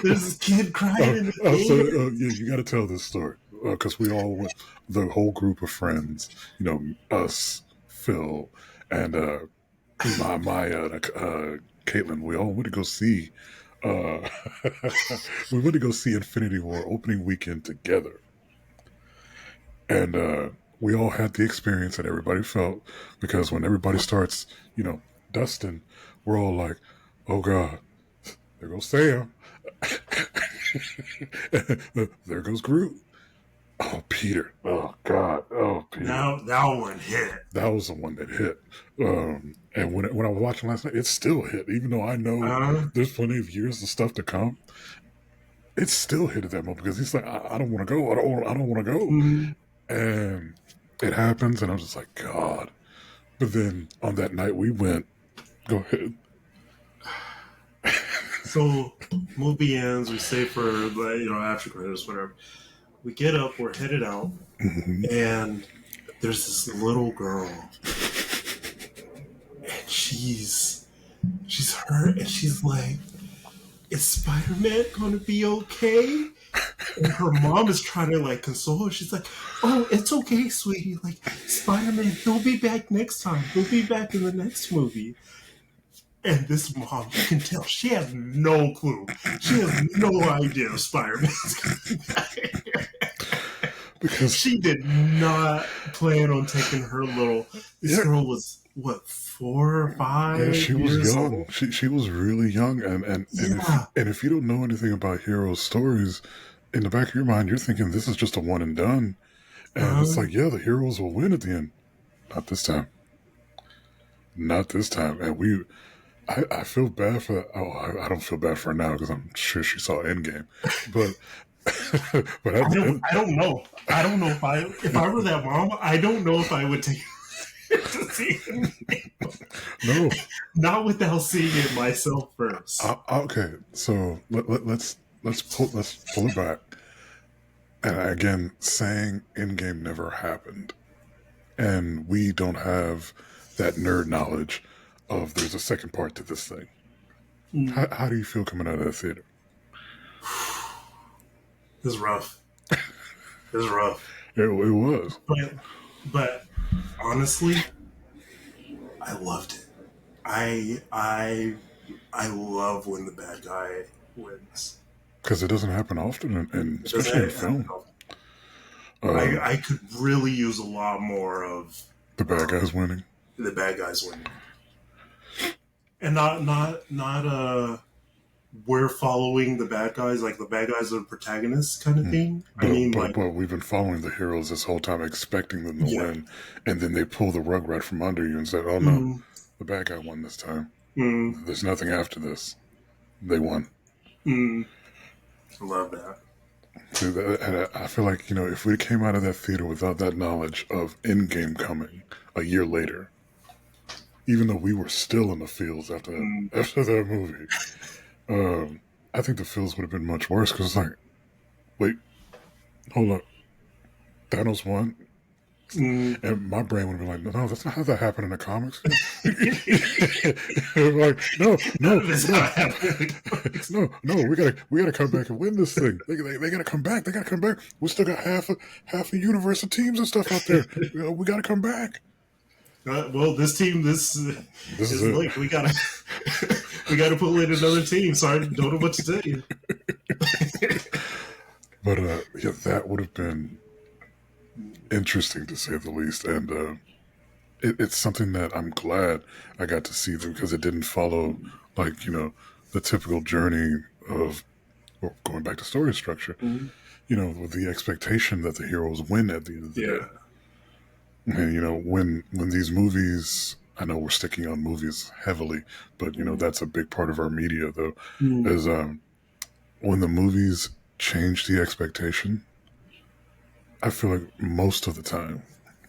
this kid crying in the yeah, you got to tell this story because we all went, the whole group of friends, us, Phil, and Maya, Caitlin. We all went to go see. We went to go see Infinity War opening weekend together, and we all had the experience that everybody felt, because when everybody starts, Dustin, we're all like, oh God, there goes Sam. There goes Groot. Oh, Peter. Oh, God. Oh, Peter. Now that one hit. That was the one that hit. And when I was watching last night, it still hit. Even though I know there's plenty of years of stuff to come, it still hit at that moment because he's like, I don't want to go. I don't want to go. Mm-hmm. And it happens, and I'm just like, God. But then on that night we went, go ahead. So movie ends. We stay for after credits, whatever. We get up. We're headed out, and there's this little girl, and she's hurt, and she's like, "Is Spider-Man gonna be okay?" And her mom is trying to like console her. She's like, "Oh, it's okay, sweetie. Like Spider-Man, he'll be back next time. He'll be back in the next movie." And this mom, you can tell, she has no clue. She has no idea of Spider-Man's coming back. Because she did not plan on taking her little. This girl was what, 4 or 5? Yeah, she was young. She was really young, and if you don't know anything about heroes' stories, in the back of your mind, you're thinking this is just a one and done, and it's like, yeah, the heroes will win at the end. Not this time. Not this time. And I feel bad for that. Oh, I don't feel bad for her now because I'm sure she saw Endgame, but. But I don't know. I don't know if I were that mom, I don't know if I would take to see it. No, not without seeing it myself first. Okay, so let's pull it back. And again, saying Endgame never happened, and we don't have that nerd knowledge of there's a second part to this thing. How do you feel coming out of the theater? It was rough. It was rough. It was. But honestly, I loved it. I love when the bad guy wins. Because it doesn't happen often, and especially in film. I could really use a lot more of the bad guys winning. The bad guys winning, and not we're following the bad guys, like the bad guys are the protagonists kind of thing. But we've been following the heroes this whole time, expecting them to win, and then they pull the rug right from under you and say, "Oh no, the bad guy won this time. There's nothing after this. They won." I love that. See, and I feel like, if we came out of that theater without that knowledge of Endgame coming a year later, even though we were still in the fields after that movie. I think the feels would have been much worse because it's like, wait, hold up, Thanos won, and my brain would have been like, no, that's not how that happened in the comics. Like, no, we gotta come back and win this thing. They gotta come back. They gotta come back. We still got half a universe of teams and stuff out there. We gotta come back. Well, this team, this is like we gotta pull in another team. Sorry, don't know what to tell you. But that would have been interesting to say the least, and it's something that I'm glad I got to see them because it didn't follow the typical journey of going back to story structure. With the expectation that the heroes win at the end of the day. And, when these movies, I know we're sticking on movies heavily, but, that's a big part of our media, though, is when the movies change the expectation, I feel like most of the time,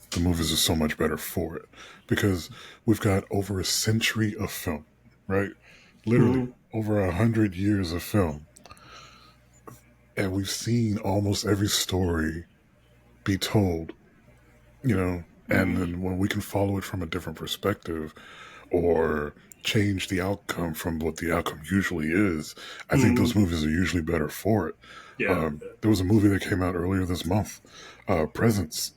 the movies are so much better for it. Because we've got over a century of film, right? Literally, over 100 years of film. And we've seen almost every story be told. And then when we can follow it from a different perspective or change the outcome from what the outcome usually is, I think those movies are usually better for it. Yeah. There was a movie that came out earlier this month, Presence,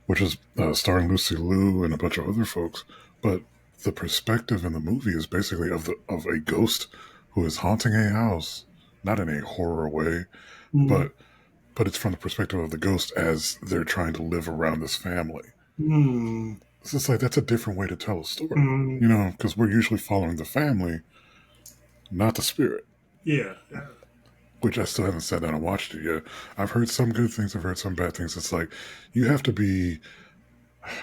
which is starring Lucy Liu and a bunch of other folks. But the perspective in the movie is basically of a ghost who is haunting a house, not in a horror way, but it's from the perspective of the ghost as they're trying to live around this family. it's just like that's a different way to tell a story, Mm, you know, because we're usually following the family, not the spirit. yeah, yeah. Which I still haven't sat down and watched it yet. I've heard some good things, I've heard some bad things. It's like you have to be,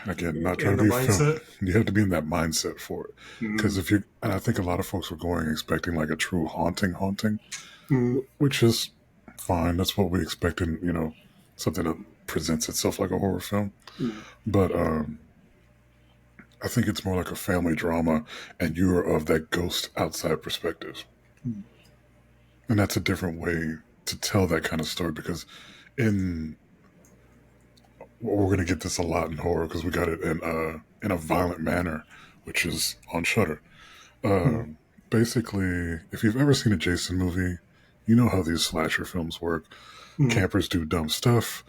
again, not trying In to the be a film. mindset. You have to be in that mindset for it. Because Mm, if you, and I think a lot of folks were going expecting like a true haunting, mm, which is fine. That's what we expect in, you know, something that presents itself like a horror film. mm, But I think it's more like a family drama, and you're of that ghost outside perspective. mm, And that's a different way to tell that kind of story because in well, we're gonna get this a lot in horror because we got it in a violent manner, which is on Shutter. mm, Basically, if you've ever seen a Jason movie, you know how these slasher films work. mm, Campers do dumb stuff.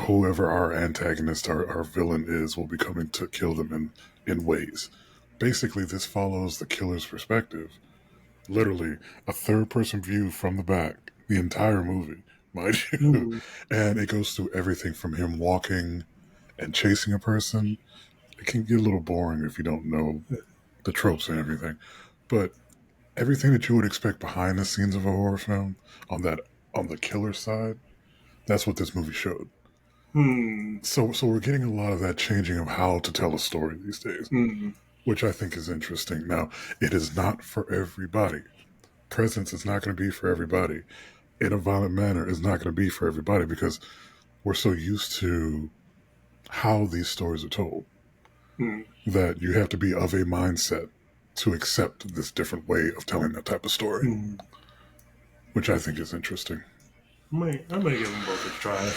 Whoever our antagonist, our villain is, will be coming to kill them in ways. Basically, this follows the killer's perspective. Literally, a third person view from the back, the entire movie, mind you. mm, And it goes through everything from him walking and chasing a person. It can get a little boring if you don't know the tropes and everything. But everything that you would expect behind the scenes of a horror film on that on the killer side, that's what this movie showed. mm, So we're getting a lot of that changing of how to tell a story these days, mm, which I think is interesting. Now, it is not for everybody. Presence is not going to be for everybody. In a violent manner is not going to be for everybody because we're so used to how these stories are told mm, that you have to be of a mindset to accept this different way of telling that type of story, mm. which I think is interesting. I might give them both a try.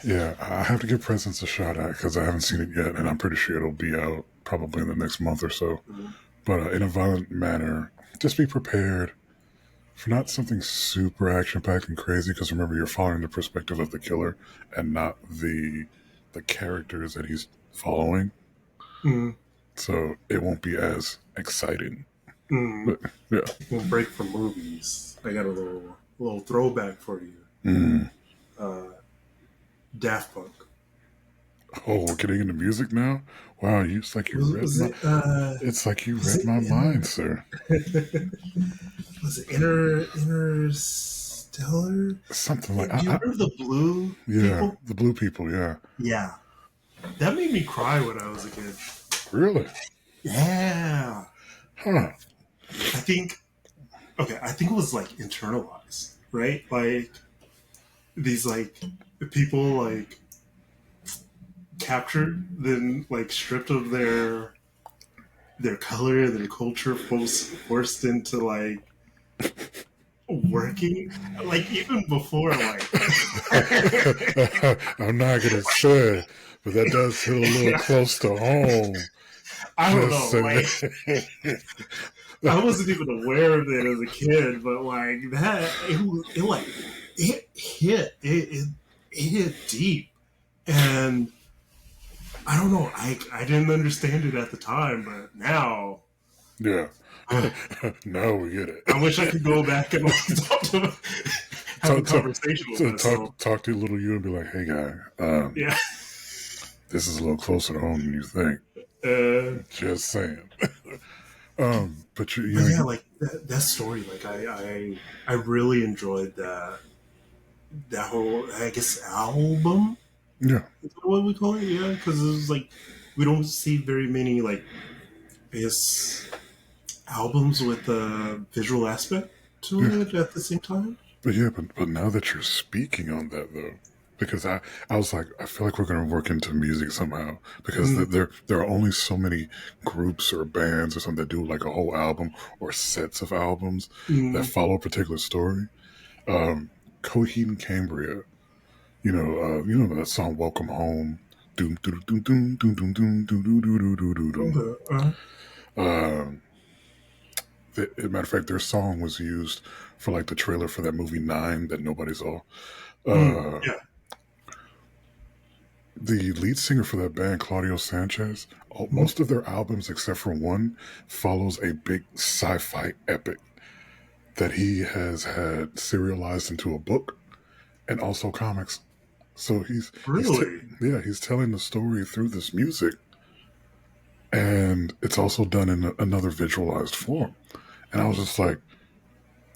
Yeah, I have to give Presence a shot at because I haven't seen it yet, and I'm pretty sure it'll be out probably in the next month or so. Mm, But in a violent manner, just be prepared for not something super action packed and crazy. Because remember, you're following the perspective of the killer and not the characters that he's following. mm, So it won't be as exciting. mm. But yeah, We'll break from movies. I got a little throwback for you. mm. Uh, Daft Punk. Oh, we're getting into music now. Wow, you it's like you Was, read was my. it? It's like you Was read it my mind, sir. was it Interstellar? Something like Do you remember the blue yeah, people? the blue people. Yeah, Yeah, that made me cry when I was a kid. really? Yeah, Huh? I think. Okay, I think it was like internalized, right? Like these people captured, then like stripped of their color, their culture, forced into like working, like even before like I'm not gonna say, but that does hit a little close to home. I don't Just know, like saying. I wasn't even aware of it as a kid, but like that it like it hit deep, and I don't know, I didn't understand it at the time, but now Yeah. I Now we get it. wish I could go back and like have a talk, talk, conversation with myself. talk to little you and be like, "Hey, guy, Yeah. this is a little closer to home than you think." Just saying. But you But know, yeah, like that story, like I really enjoyed that whole, I guess, album. yeah, Is that what we call it? Yeah, because it was like we don't see very many like, I guess, albums with a visual aspect yeah. to it at the same time. But now that you're speaking on that though, because I was like, I feel like we're gonna work into music somehow because Mm, there are only so many groups or bands or something that do like a whole album or sets of albums that mm, follow a particular story. Um, Coheed and Cambria, you know that song "Welcome Home." Doom doom doom doom doom doom doom doom doom doom doom doom. okay, Um, as a matter of fact, their song was used for like the trailer for that movie Nine that nobody saw. Uh, yeah. the lead singer for that band, Claudio Sanchez, Mm, most of their albums, except for one, follows a big sci-fi epic that he has had serialized into a book and also comics. So really? he's telling the story through this music, and it's also done in another visualized form. And I was just like,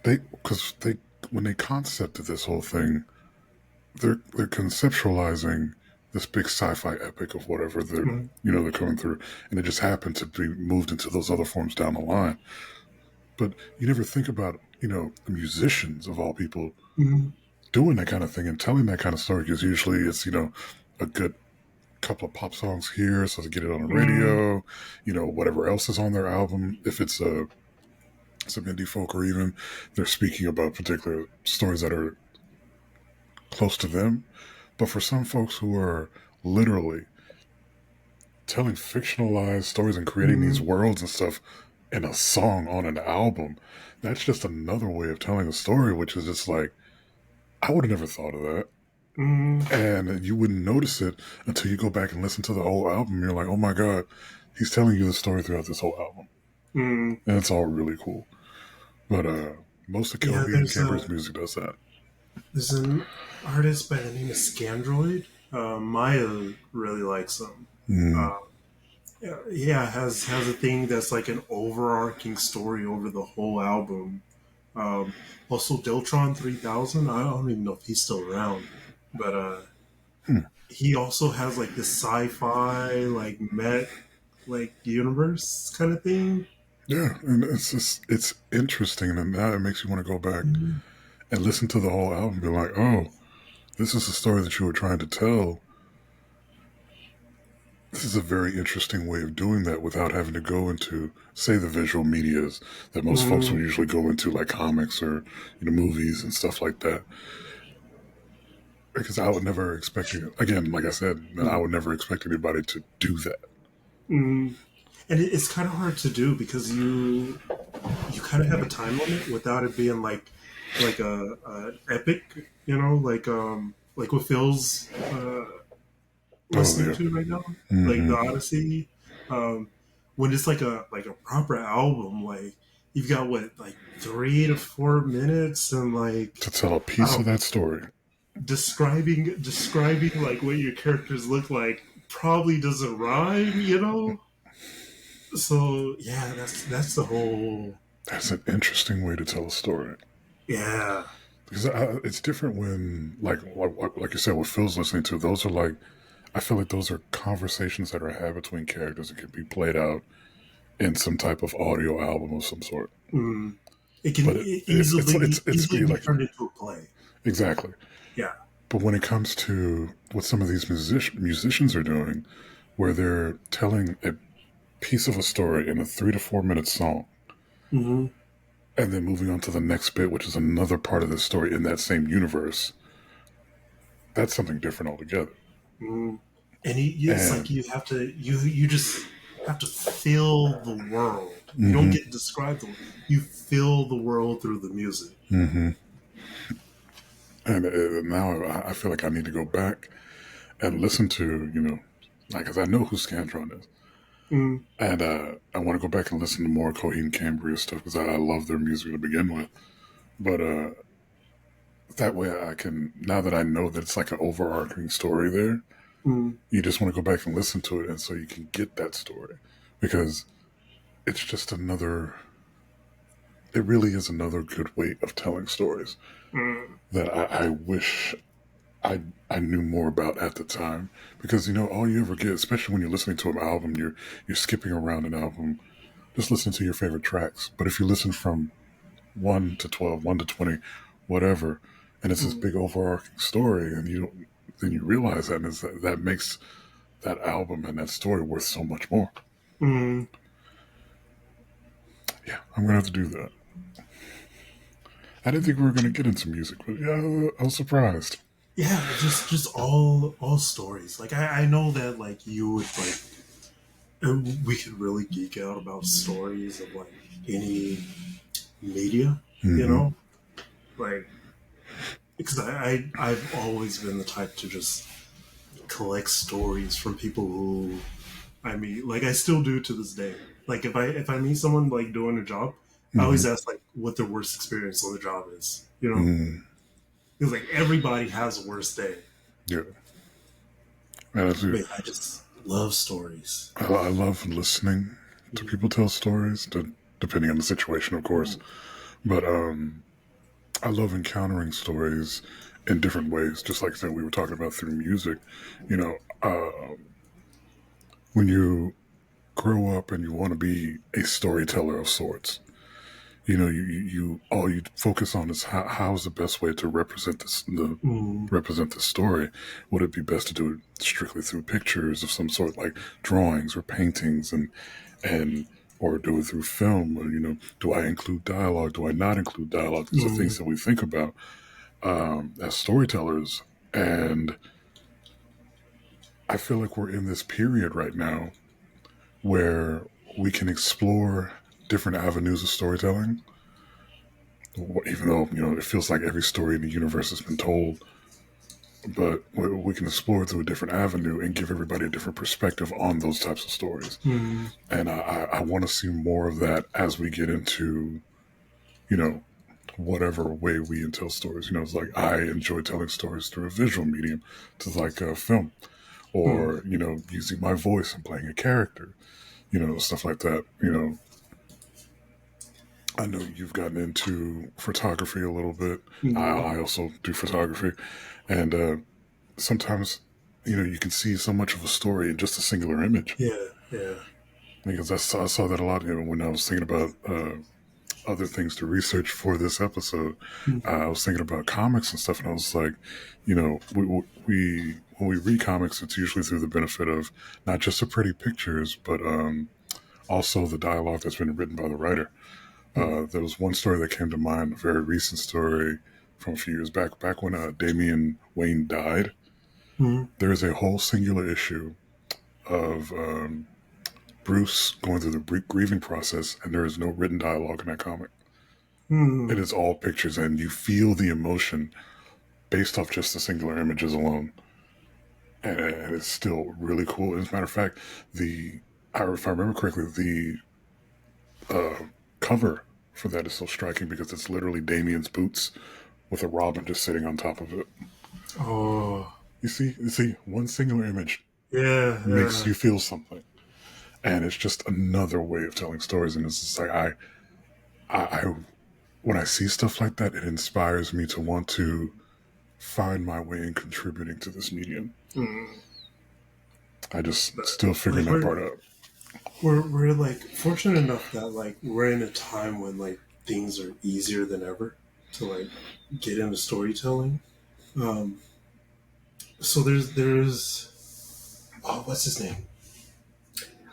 because they when they concepted this whole thing, they're conceptualizing this big sci-fi epic of whatever they're coming through, and it just happened to be moved into those other forms down the line. But you never think about the musicians of all people Mm-hmm. doing that kind of thing and telling that kind of story, because usually it's a good couple of pop songs here so to get it on the radio, whatever else is on their album, if it's some indie folk, or even they're speaking about particular stories that are close to them. But for some folks who are literally telling fictionalized stories and creating these Mm-hmm. worlds and stuff in a song on an album, that's just another way of telling a story, which is just like, I would have never thought of that. Mm-hmm. And you wouldn't notice it until you go back and listen to the whole album. You're like, oh my God, he's telling you the story throughout this whole album. Mm-hmm. And it's all really cool. But most of Yeah, Coheed and Cambry's music does that. there's an artist by the name of Scandroid. Maya really likes him. Mm. Uh, yeah, has a thing that's like an overarching story over the whole album. Also, Deltron 3000. I don't even know if he's still around, but Hmm. he also has like this sci-fi like mech like universe kind of thing. Yeah, and it's interesting, and now it makes you want to go back Mm-hmm. and listen to the whole album and be like, oh, this is the story that you were trying to tell. This is a very interesting way of doing that without having to go into, say, the visual medias that most folks would usually go into, like comics or movies and stuff like that. Because I would never expect again, like I said, I would never expect anybody to do that. Mm-hmm. And it's kind of hard to do because you kind of have a time limit without it being like a epic, like what Phil's Oh listening yeah. to right now, like Mm-hmm. the Odyssey. Um, when it's like a proper album, like you've got what, like 3 to 4 minutes, and like To tell a I piece of don't that story. describing like what your characters look like probably doesn't rhyme. So yeah, that's the whole. That's an interesting way to tell a story. Yeah. Because it's different when, like you said, what Phil's listening to, those are like, I feel like those are conversations that are had between characters that can be played out in some type of audio album of some sort. Mm. It can But it's easily be be like, turned into a play. exactly. Yeah. But when it comes to what some of these musicians are doing, where they're telling a piece of a story in a 3 to 4 minute song, Mm-hmm. and then moving on to the next bit, which is another part of the story in that same universe, that's something different altogether. Mm-hmm. And it's like And you just have to feel the world. You don't mm-hmm, get described the world. You feel the world through the music. mm-hmm. And now I feel like I need to go back and listen to, because I know who Scantron is. Mm. And I want to go back and listen to more Coheed and Cambria stuff because I love their music to begin with. But that way I can, now that I know that it's like an overarching story there, Mm. you just want to go back and listen to it, and so you can get that story. Because it's just another, it really is another good way of telling stories Mm. that I wish I knew more about at the time, because all you ever get, especially when you're listening to an album, you're skipping around an album, just listen to your favorite tracks. But if you listen from 1 to 12, 1 to 20, whatever, and it's this Mm. big overarching story, and then you realize that, and that makes that album and that story worth so much more. Mm. Yeah, I'm gonna have to do that. I didn't think we were gonna get into music, but yeah, I was surprised. Yeah, just all stories. Like I know that like you would like, and we could really geek out about stories of like any media, you Mm-hmm. know, like because I've always been the type to just collect stories from people who I meet. Like I still do to this day. Like if I meet someone like doing a job, I Mm-hmm. always ask like what their worst experience on the job is. You know, Mm-hmm. because like everybody has a worst day. Yeah, and But I just love stories. I love listening Do people tell stories? Depending on the situation, of course. But I love encountering stories in different ways. Just like I said, we were talking about through music. You know, when you grow up and you want to be a storyteller of sorts, you know, you all you focus on is how's the best way to represent represent the story. Would it be best to do it strictly through pictures of some sort, like drawings or paintings, and or do it through film? Or, you know, do I include dialogue? Do I not include dialogue? These are things that we think about as storytellers, and I feel like we're in this period right now where we can explore different avenues of storytelling, even though, you know, it feels like every story in the universe has been told, but we can explore it through a different avenue and give everybody a different perspective on those types of stories. And I want to see more of that as we get into, you know, whatever way we tell stories. You know, it's like I enjoy telling stories through a visual medium, to like a film, or, you know, using my voice and playing a character, you know, stuff like that. You know, I know you've gotten into photography a little bit. I also do photography, and sometimes, you know, you can see so much of a story in just a singular image. Yeah. Because I saw that a lot, you know, when I was thinking about other things to research for this episode. I was thinking about comics and stuff, and I was like, you know, we when we read comics, it's usually through the benefit of not just the pretty pictures, but also the dialogue that's been written by the writer. There was one story that came to mind, a very recent story from a few years back when Damian Wayne died. There is a whole singular issue of Bruce going through the grieving process, and there is no written dialogue in that comic. It is all pictures, and you feel the emotion based off just the singular images alone. And it's still really cool. As a matter of fact, if I remember correctly, the cover for that is so striking because it's literally Damien's boots with a robin just sitting on top of it. Oh, you see, one singular image makes yeah. you feel something, and it's just another way of telling stories. And it's just like I when I see stuff like that, it inspires me to want to find my way in contributing to this medium. I just still figuring that part out. We're like fortunate enough that like we're in a time when like things are easier than ever to like get into storytelling. Um, so there's what's his name?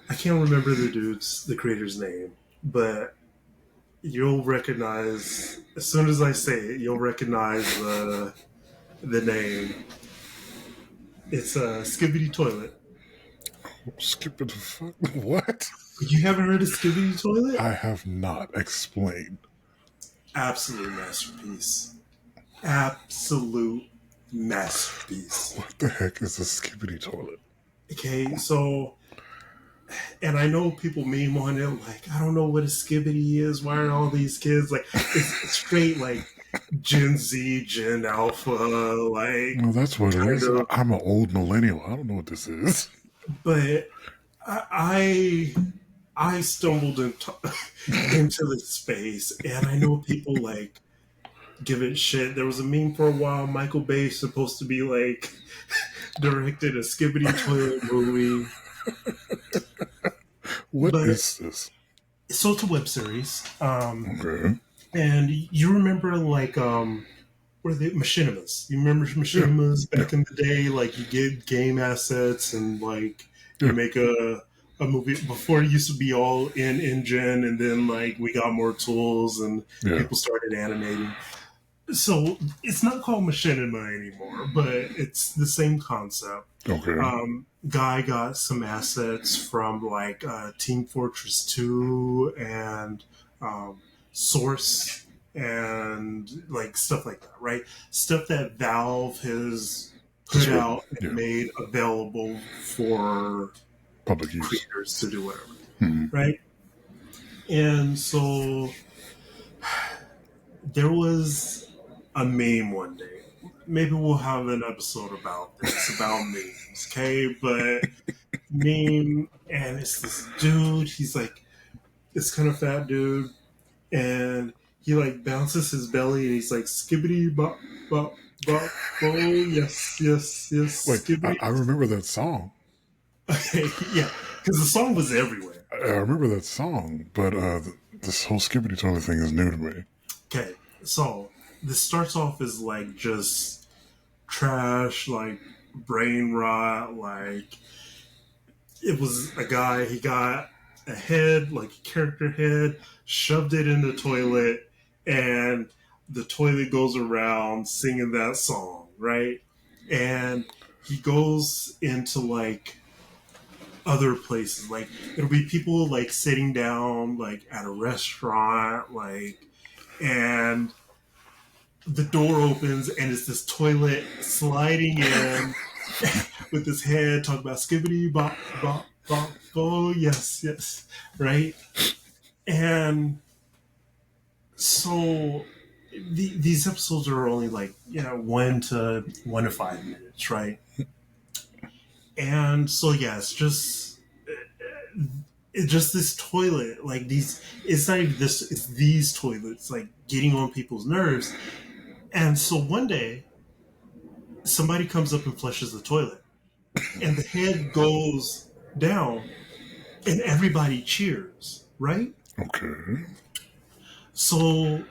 I can't remember the creator's name, but you'll recognize as soon as I say it, you'll recognize the name. It's a Skibbity Toilet. Skip it the fuck? What? You haven't heard of Skibbity Toilet? I have not. Explained. Absolute masterpiece. Absolute masterpiece. What the heck is a skibbity toilet? Okay, so, and I know people meme on it like, I don't know what a skibbity is. Why are all these kids like? It's straight like Gen Z, Gen Alpha, like. Well, that's what it is. I'm an old millennial. I don't know what this is. But I stumbled into this space, and I know people like give it shit. There was a meme for a while. Michael Bay supposed to be like directed a Skibbity Toilet movie. What is this? So it's a web series. Okay. And you remember like were they machinimas? You remember machinimas back in the day? Like you get game assets and like you make a movie before it used to be all in engine, and then like we got more tools and people started animating. So it's not called machinima anymore, but it's the same concept. Okay. Guy got some assets from like Team Fortress 2 and Source and like stuff like that, right? Stuff that Valve has put out and made available for public use, creators to do whatever, right? And so there was a meme one day. Maybe we'll have an episode about this, about memes, okay? But meme, and it's this dude, he's like, this kind of fat dude, and he like bounces his belly, and he's like skibbity bop bop bop. Oh yes, yes, yes, Wait, skibbity. I remember that song. Okay, yeah, because the song was everywhere. I remember that song, but this whole skibbity toilet thing is new to me. Okay, so this starts off as like just trash, like brain rot, like it was a guy, he got a head, like a character head, shoved it in the toilet, and the toilet goes around singing that song, right? And he goes into like other places, like it'll be people like sitting down like at a restaurant, like, and the door opens and it's this toilet sliding in with his head talking about skibbity bop bop bop. Oh yes, yes, right. And so these episodes are only like 1 to 5 minutes, right? And so yeah, it's just this toilet, like these. It's not even this. It's these toilets, like getting on people's nerves. And so one day, somebody comes up and flushes the toilet, and the head goes down, and everybody cheers, right? Okay. So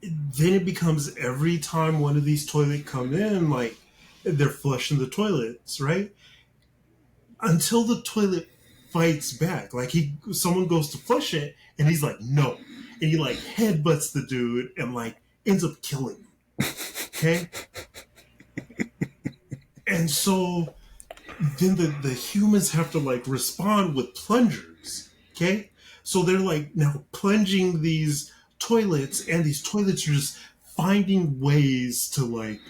then it becomes every time one of these toilets come in, like they're flushing the toilets, right? Until the toilet fights back. Like someone goes to flush it, and he's like, no, and he like headbutts the dude and like ends up killing him. Okay, and so then the humans have to like respond with plungers. Okay, so they're like now plunging these toilets, and these toilets are just finding ways to like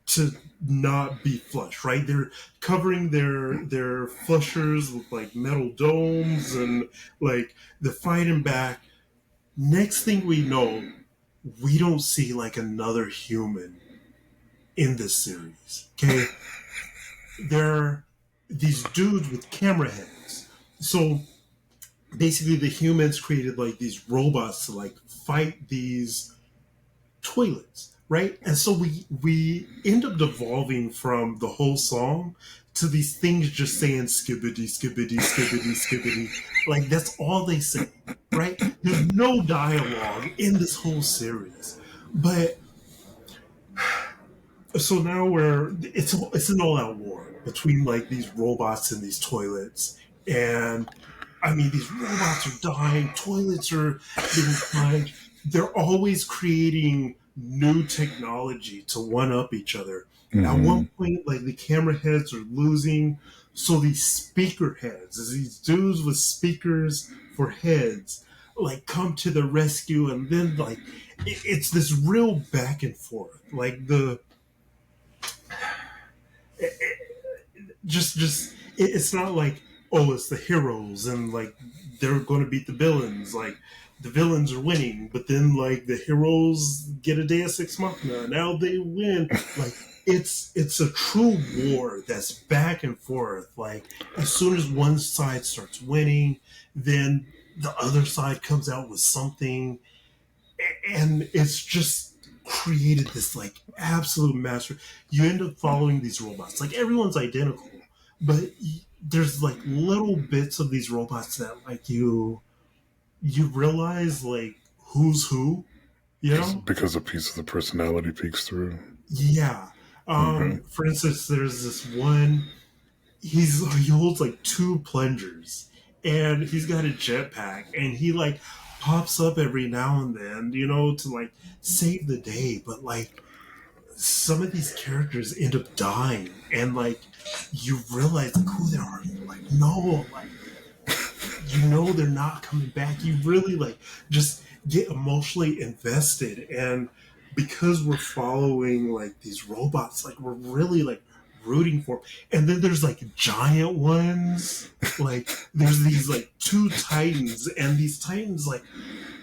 to not be flush, right? They're covering their flushers with like metal domes, and like they're fighting back. Next thing we know, we don't see like another human in this series. Okay, they're these dudes with camera heads. So basically, the humans created like these robots to like fight these toilets, right? And so we end up devolving from the whole song to these things just saying skibbity skibbity skibbity skibbity. Like that's all they say, right? There's no dialogue in this whole series. But so now it's an all-out war between like these robots and these toilets. And I mean, these robots are dying, toilets are being climbed. They're always creating new technology to one up each other. At Mm-hmm. one point, like the camera heads are losing, so these speaker heads, these dudes with speakers for heads, like come to the rescue, and then like it's this real back and forth. Like the it's not like, oh, it's the heroes and like they're going to beat the villains, like the villains are winning, but then like the heroes get a deus ex machina, now they win. Like it's a true war that's back and forth. Like as soon as one side starts winning, then the other side comes out with something, and it's just created this like absolute master. You end up following these robots, like everyone's identical, but there's like little bits of these robots that like you realize like who's who, you know? Because a piece of the personality peeks through. Yeah. Okay. For instance, there's this one. He holds like two plungers, and he's got a jetpack, and he like pops up every now and then, to like save the day. But like some of these characters end up dying, and like you realize like who they are. And you're like, no, like they're not coming back. You really like just get emotionally invested, and because we're following like these robots, like we're really like rooting for them. And then there's like giant ones, like there's these like two titans, and these titans like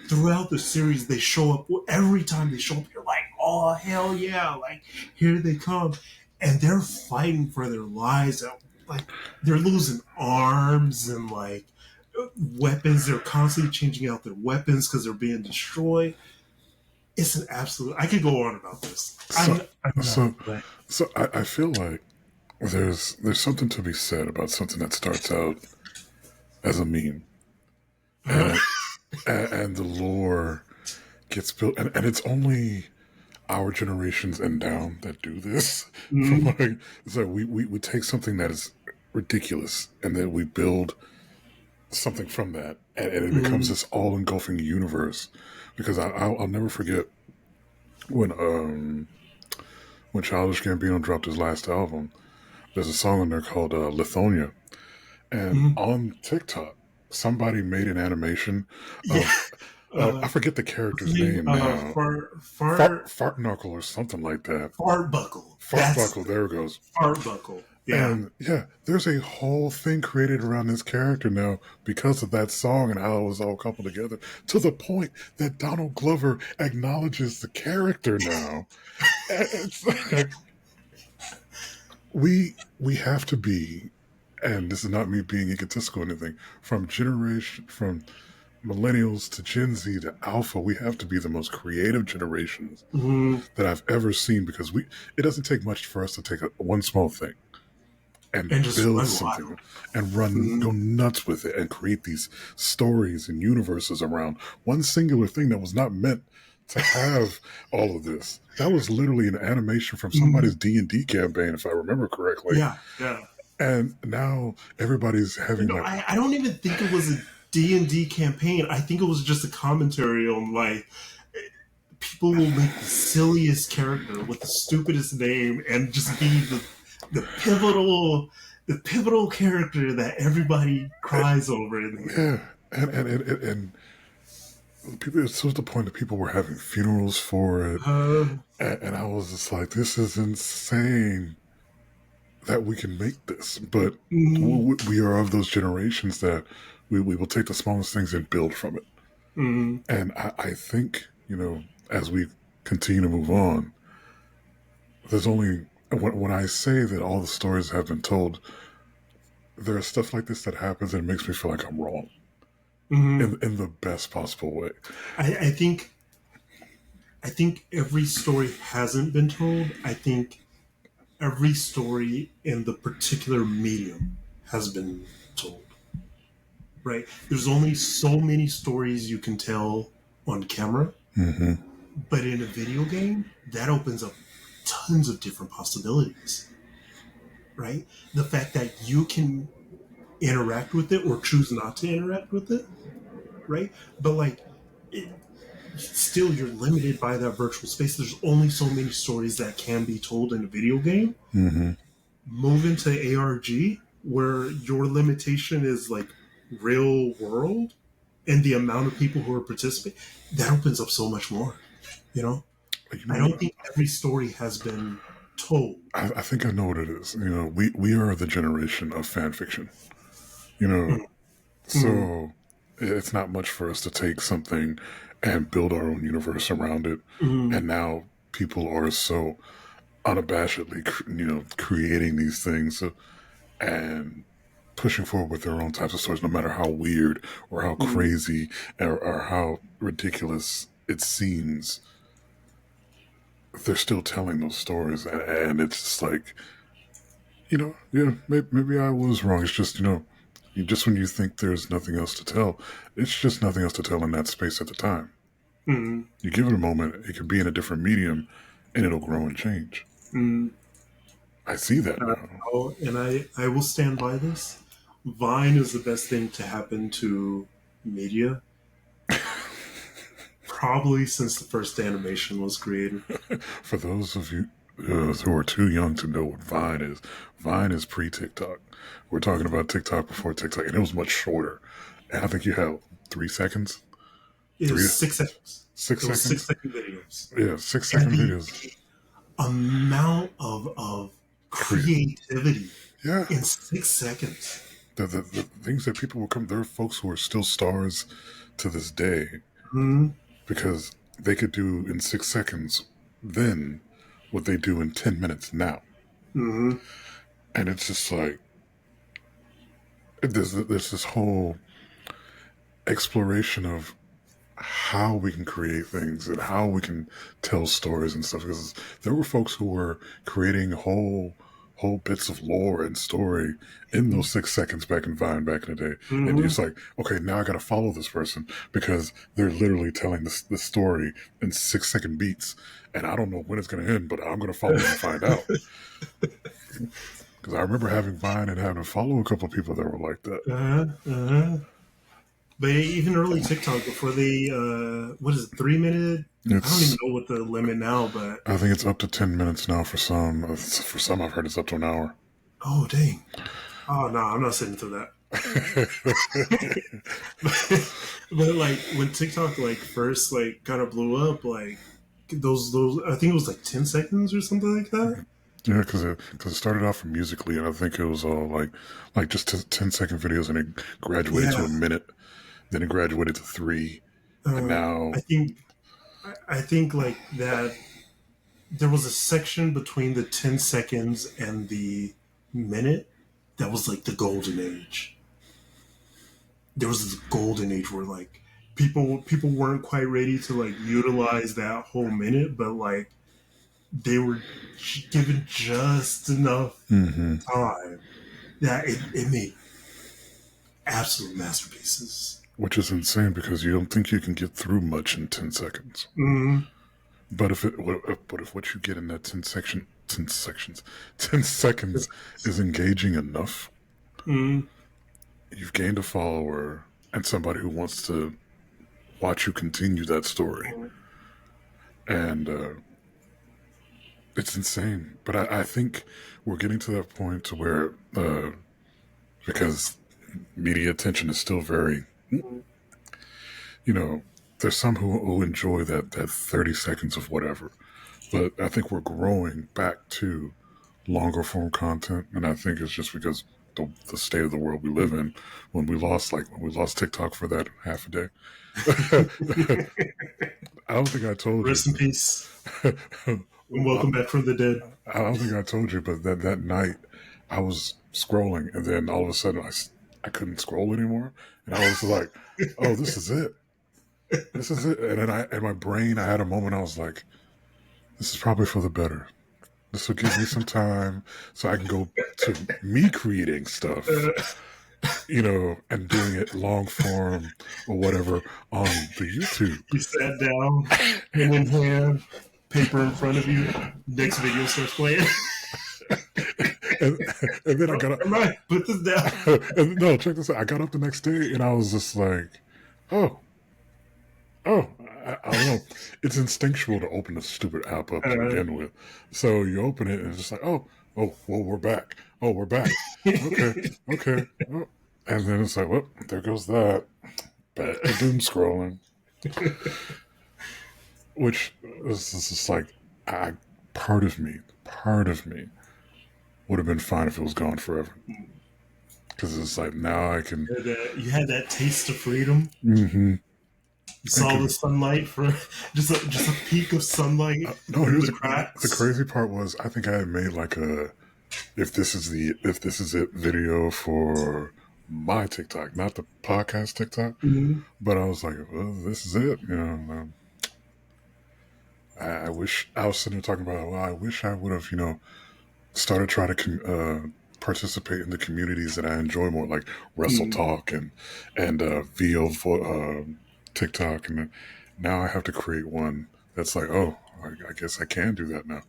throughout the series they show up. Every time they show up, you're like, oh hell yeah, like here they come, and they're fighting for their lives. Like they're losing arms, and like weapons. They're constantly changing out their weapons because they're being destroyed. It's an absolute. I could go on about this. I'm not. So, But I feel like there's something to be said about something that starts out as a meme, and and the lore gets built, and it's only our generations and down that do this. From mm, like, it's like we take something that is ridiculous, and then we build something from that, and it becomes mm, this all engulfing universe. Because I'll never forget when when Childish Gambino dropped his last album. There's a song on there called Lithonia, and mm. on TikTok, somebody made an animation Yeah. of I forget the What's character's the name? name now. Fart Knuckle or something like that. Fart buckle. Fart That's Buckle, there it goes. fart buckle. Yeah. And yeah, there's a whole thing created around this character now because of that song and how it was all coupled together to the point that Donald Glover acknowledges the character now. And it's like, we have to be, and this is not me being egotistical or anything, from millennials to Gen Z to Alpha, we have to be the most creative generations Mm, that I've ever seen because it doesn't take much for us to take one small thing and and just build run something wild. and go Mm, nuts with it and create these stories and universes around one singular thing that was not meant to have all of this. That was literally an animation from somebody's mm, D&D campaign, if I remember correctly. yeah. Yeah. And now everybody's having like, I don't even think it was a D&D campaign. I think it was just a commentary on like people will make the silliest character with the stupidest name and just be the pivotal the pivotal character that everybody cries over in the game. yeah. And people, it's to the point that people were having funerals for it. And I was just like, this is insane that we can make this. But mm, we are of those generations that we will take the smallest things and build from it. mm, And I think, as we continue to move on, there's only, when I say that all the stories have been told, there's stuff like this that happens and it makes me feel like I'm wrong mm. in the best possible way. I think every story hasn't been told. I think every story in the particular medium has been told. Right? There's only so many stories you can tell on camera, Mm-hmm. but in a video game, that opens up tons of different possibilities. Right? The fact that you can interact with it or choose not to interact with it, right? But like, it, still, you're limited by that virtual space. There's only so many stories that can be told in a video game. Mm-hmm. Move into ARG, where your limitation is like real world and the amount of people who are participating, that opens up so much more. You know, You I know don't what? think every story has been told. I think I know what it is. We are the generation of fan fiction. You know, Mm, so it's not much for us to take something and build our own universe around it. mm, And now people are so unabashedly, creating these things and pushing forward with their own types of stories, no matter how weird or how mm, crazy or how ridiculous it seems. They're still telling those stories, and it's just like, yeah, maybe I was wrong. It's just, just when you think there's nothing else to tell, it's just nothing else to tell in that space at the time. mm, You give it a moment, it could be in a different medium, and it'll grow and change. mm. I see that now. And I will stand by this. Vine is the best thing to happen to media, probably since the first animation was created. For those of you who are too young to know what Vine is pre-TikTok. We're talking about TikTok before TikTok, and it was much shorter. And I think you have 3 seconds, It three was 6 seconds. six It was six seconds. second videos. Yeah, six And second videos. the amount of creativity Yeah, in 6 seconds. the things that people will come. There are folks who are still stars to this day Mm, because they could do in 6 seconds then what they do in 10 minutes now, mm, and it's just like there's this whole exploration of how we can create things and how we can tell stories and stuff. Because there were folks who were creating whole bits of lore and story in those 6 seconds back in Vine back in the day. Mm-hmm. And it's like, okay, now I got to follow this person because they're literally telling this story in 6-second beats. And I don't know when it's going to end, but I'm going to follow and find out. Because I remember having Vine and having to follow a couple of people that were like that. But even early TikTok, before they, what is it, 3 minute? I don't even know what the limit now, but I think it's up to 10 minutes now for some. For some, I've heard it's up to an hour. Oh, dang. Oh, no, I'm not sitting through that. but like when TikTok like first like kind of blew up, like those I think it was like 10 seconds or something like that. Yeah, because it started off from Musically, and I think it was all like just 10-second videos, and it graduated to a minute. Then it graduated to 3, and now I think like that. There was a section between the 10 seconds and the minute that was like the golden age. There was this golden age where like people weren't quite ready to like utilize that whole minute, but like they were given just enough time that it made absolute masterpieces. Which is insane because you don't think you can get through much in 10 seconds. Mm-hmm. But if what you get in that 10 seconds is engaging enough, you've gained a follower and somebody who wants to watch you continue that story. And it's insane. But I think we're getting to that point to where, because media attention is still very, there's some who enjoy that 30 seconds of whatever. But I think we're growing back to longer form content. And I think it's just because the state of the world we live in, when we lost TikTok for that half a day. I don't think I told you. Rest in peace. Welcome back from the dead. I don't think I told you, but that night I was scrolling, and then all of a sudden I couldn't scroll anymore, and I was like, "Oh, this is it. This is it." And then in my brain, I had a moment. I was like, "This is probably for the better. This will give me some time so I can go to me creating stuff." And doing it long form or whatever on the YouTube. You sat down, pen in hand, paper in front of you. Next video starts playing. and then I got up. Right, put this down. No, check this out. I got up the next day and I was just like, oh, I don't know. It's instinctual to open a stupid app up to begin with. So you open it and it's just like, well, we're back. Oh, we're back. Okay. Oh. And then it's like, well, there goes that. Back to doom scrolling. Which is just like, part of me would have been fine if it was gone forever. Because it's like, now I can... You had that taste of freedom. Mm-hmm. You saw the sunlight for just a peak of sunlight. No, here's the crazy part was, I think I had made like a if this is it video for my TikTok, not the podcast TikTok. Mm-hmm. But I was like, well, this is it. I wish I was sitting there talking about, well, I wish I would have, started trying to participate in the communities that I enjoy more, like Wrestle Talk and VO for TikTok, and now I have to create one that's like, oh, I guess I can do that now.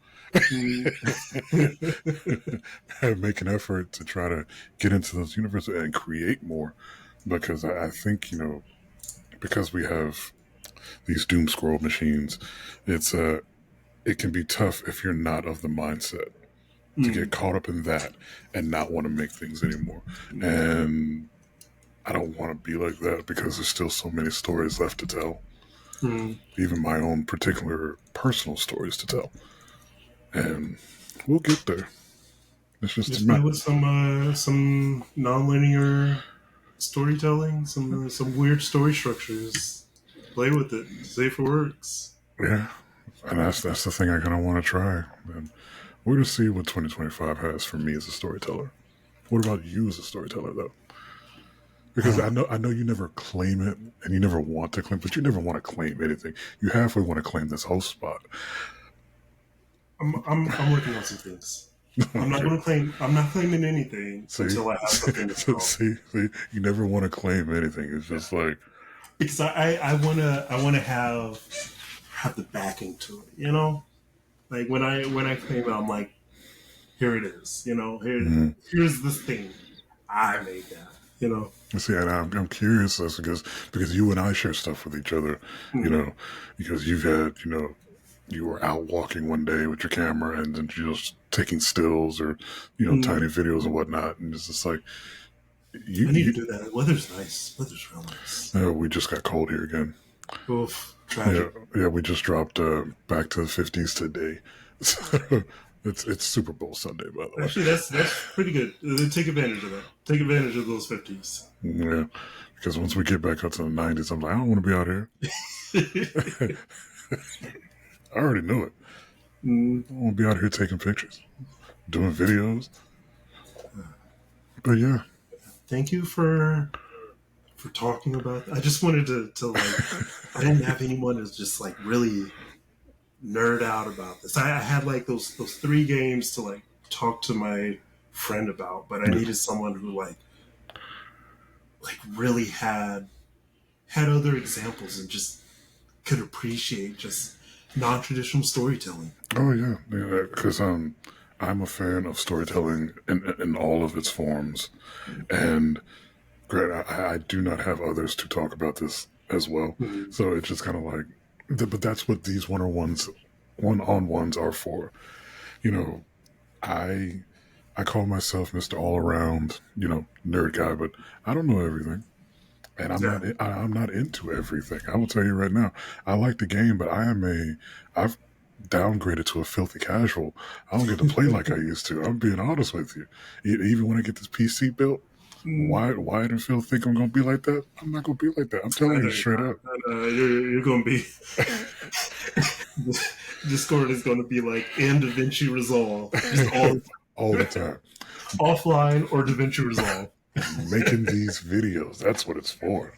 Make an effort to try to get into those universes and create more, because I think because we have these doom scroll machines, it can be tough if you're not of the mindset to get caught up in that and not want to make things anymore. And I don't want to be like that because there's still so many stories left to tell. Even my own particular personal stories to tell. And we'll get there. It's just play with some non-linear storytelling, some weird story structures. Play with it. See if it works. Yeah, and that's the thing I kind of want to try. And we're going to see what 2025 has for me as a storyteller. What about you as a storyteller, though? Because I know you never claim it, and you never want to claim, but you never want to claim anything. You halfway want to claim this host spot. I'm working on some things. I'm not Okay. going to claim. I'm not claiming anything See, until I have something to tell. see, you never want to claim anything. It's just like, Because I wanna have the backing to it. You know, like when I claim it, I'm like, here it is. You know, here's this thing. I made that. You know. see, and I'm curious that's because you and I share stuff with each other, you Mm-hmm. know, because you've had, you were out walking one day with your camera and then you're just taking stills or, tiny Mm-hmm. videos and whatnot. And it's just like, I need to you do that. Weather's nice. Weather's real nice. we just got cold here again. Oof, Yeah, tragic. yeah, we just dropped back to the 50s today. So it's Super Bowl Sunday, by the way. Actually, that's pretty good. Take advantage of that. Take advantage of those 50s. Yeah, because once we get back up to the 90s, I'm like, I don't want to be out here. I already knew it. Mm, I want to be out here taking pictures, doing videos. But yeah, thank you for talking about. I just wanted to like. I didn't have anyone to just like really nerd out about this. I had like those three games to like talk to my friend about, but I needed someone who like really had other examples and just could appreciate just non-traditional storytelling. oh yeah, because I'm a fan of storytelling in all of its forms, and great, I do not have others to talk about this as well. Mm-hmm. So it's just kind of like, but that's what these one-on-ones are for. You know, I I call myself Mr. All Around, nerd guy, but I don't know everything, and Yeah. I'm not into everything. I will tell you right now, I like the game, but I've downgraded to a filthy casual. I don't get to play like I used to. I'm being honest with you. Even when I get this PC built, Mm, why do Phil think I'm gonna be like that? I'm not gonna be like that. I'm I telling know you you're straight not. up. I know you're going to be. Discord is going to be like and DaVinci Resolve, just all All the time. offline or DaVinci Resolve. Making these videos. That's what it's for.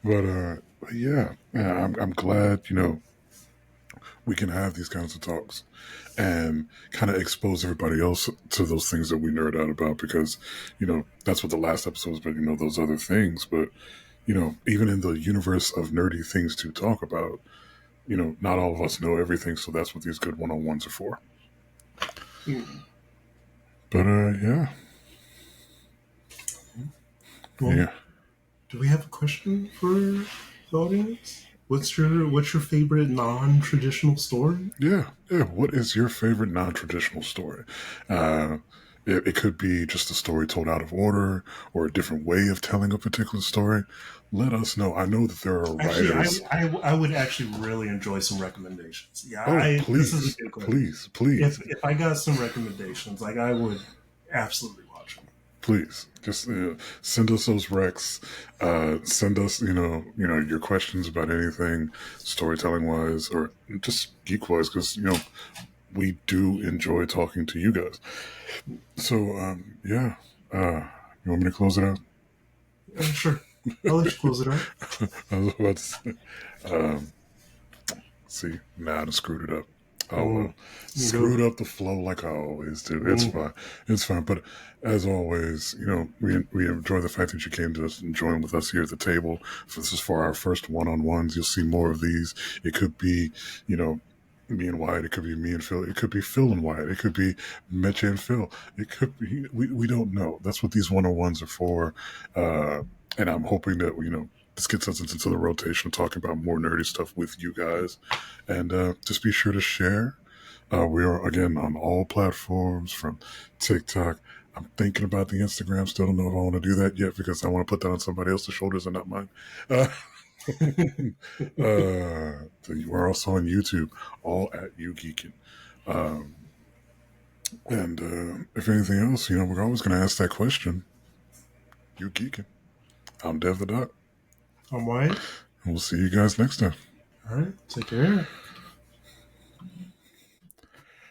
But yeah, I'm glad, we can have these kinds of talks and kind of expose everybody else to those things that we nerd out about because, that's what the last episode was about, those other things. But, even in the universe of nerdy things to talk about, not all of us know everything. So that's what these good one-on-ones are for. Mm. But yeah, Well, yeah. do we have a question for the audience? What's your favorite non-traditional story? Yeah, yeah. What is your favorite non-traditional story? Uh, it could be just a story told out of order or a different way of telling a particular story. Let us know. I know that there are Actually, writers. I would actually really enjoy some recommendations. Yeah, Oh, I this is a please, good question. please, please, If I got some recommendations, like I would absolutely watch them. please. Just send us those recs. Send us, your questions about anything, storytelling wise, or just geek wise, because we do enjoy talking to you guys. So, yeah. You want me to close it out? Sure, I'll let you close it out. I was about to say, see, nah, I done screwed it up. Oh Mm, well, you go. screwed up the flow like I always do. It's Mm, fine. It's fine. But as always, we enjoy the fact that you came to us and joined with us here at the table. This is for our first one-on-ones. You'll see more of these. It could be, me and Wyatt. It could be me and Phil. It could be Phil and Wyatt. It could be Mitch and Phil. It could be, we don't know. That's what these one-on-ones are for. And I'm hoping that, this gets us into the rotation of talking about more nerdy stuff with you guys. And just be sure to share. We are, again, on all platforms from TikTok. I'm thinking about the Instagram. Still don't know if I want to do that yet because I want to put that on somebody else's shoulders and not mine. Uh, we're also on YouTube, all at You Geeking. Um, and if anything else, we're always going to ask that question. You Geeking. I'm Dev the Doc. I'm Wyatt. And we'll see you guys next time. All right, take care.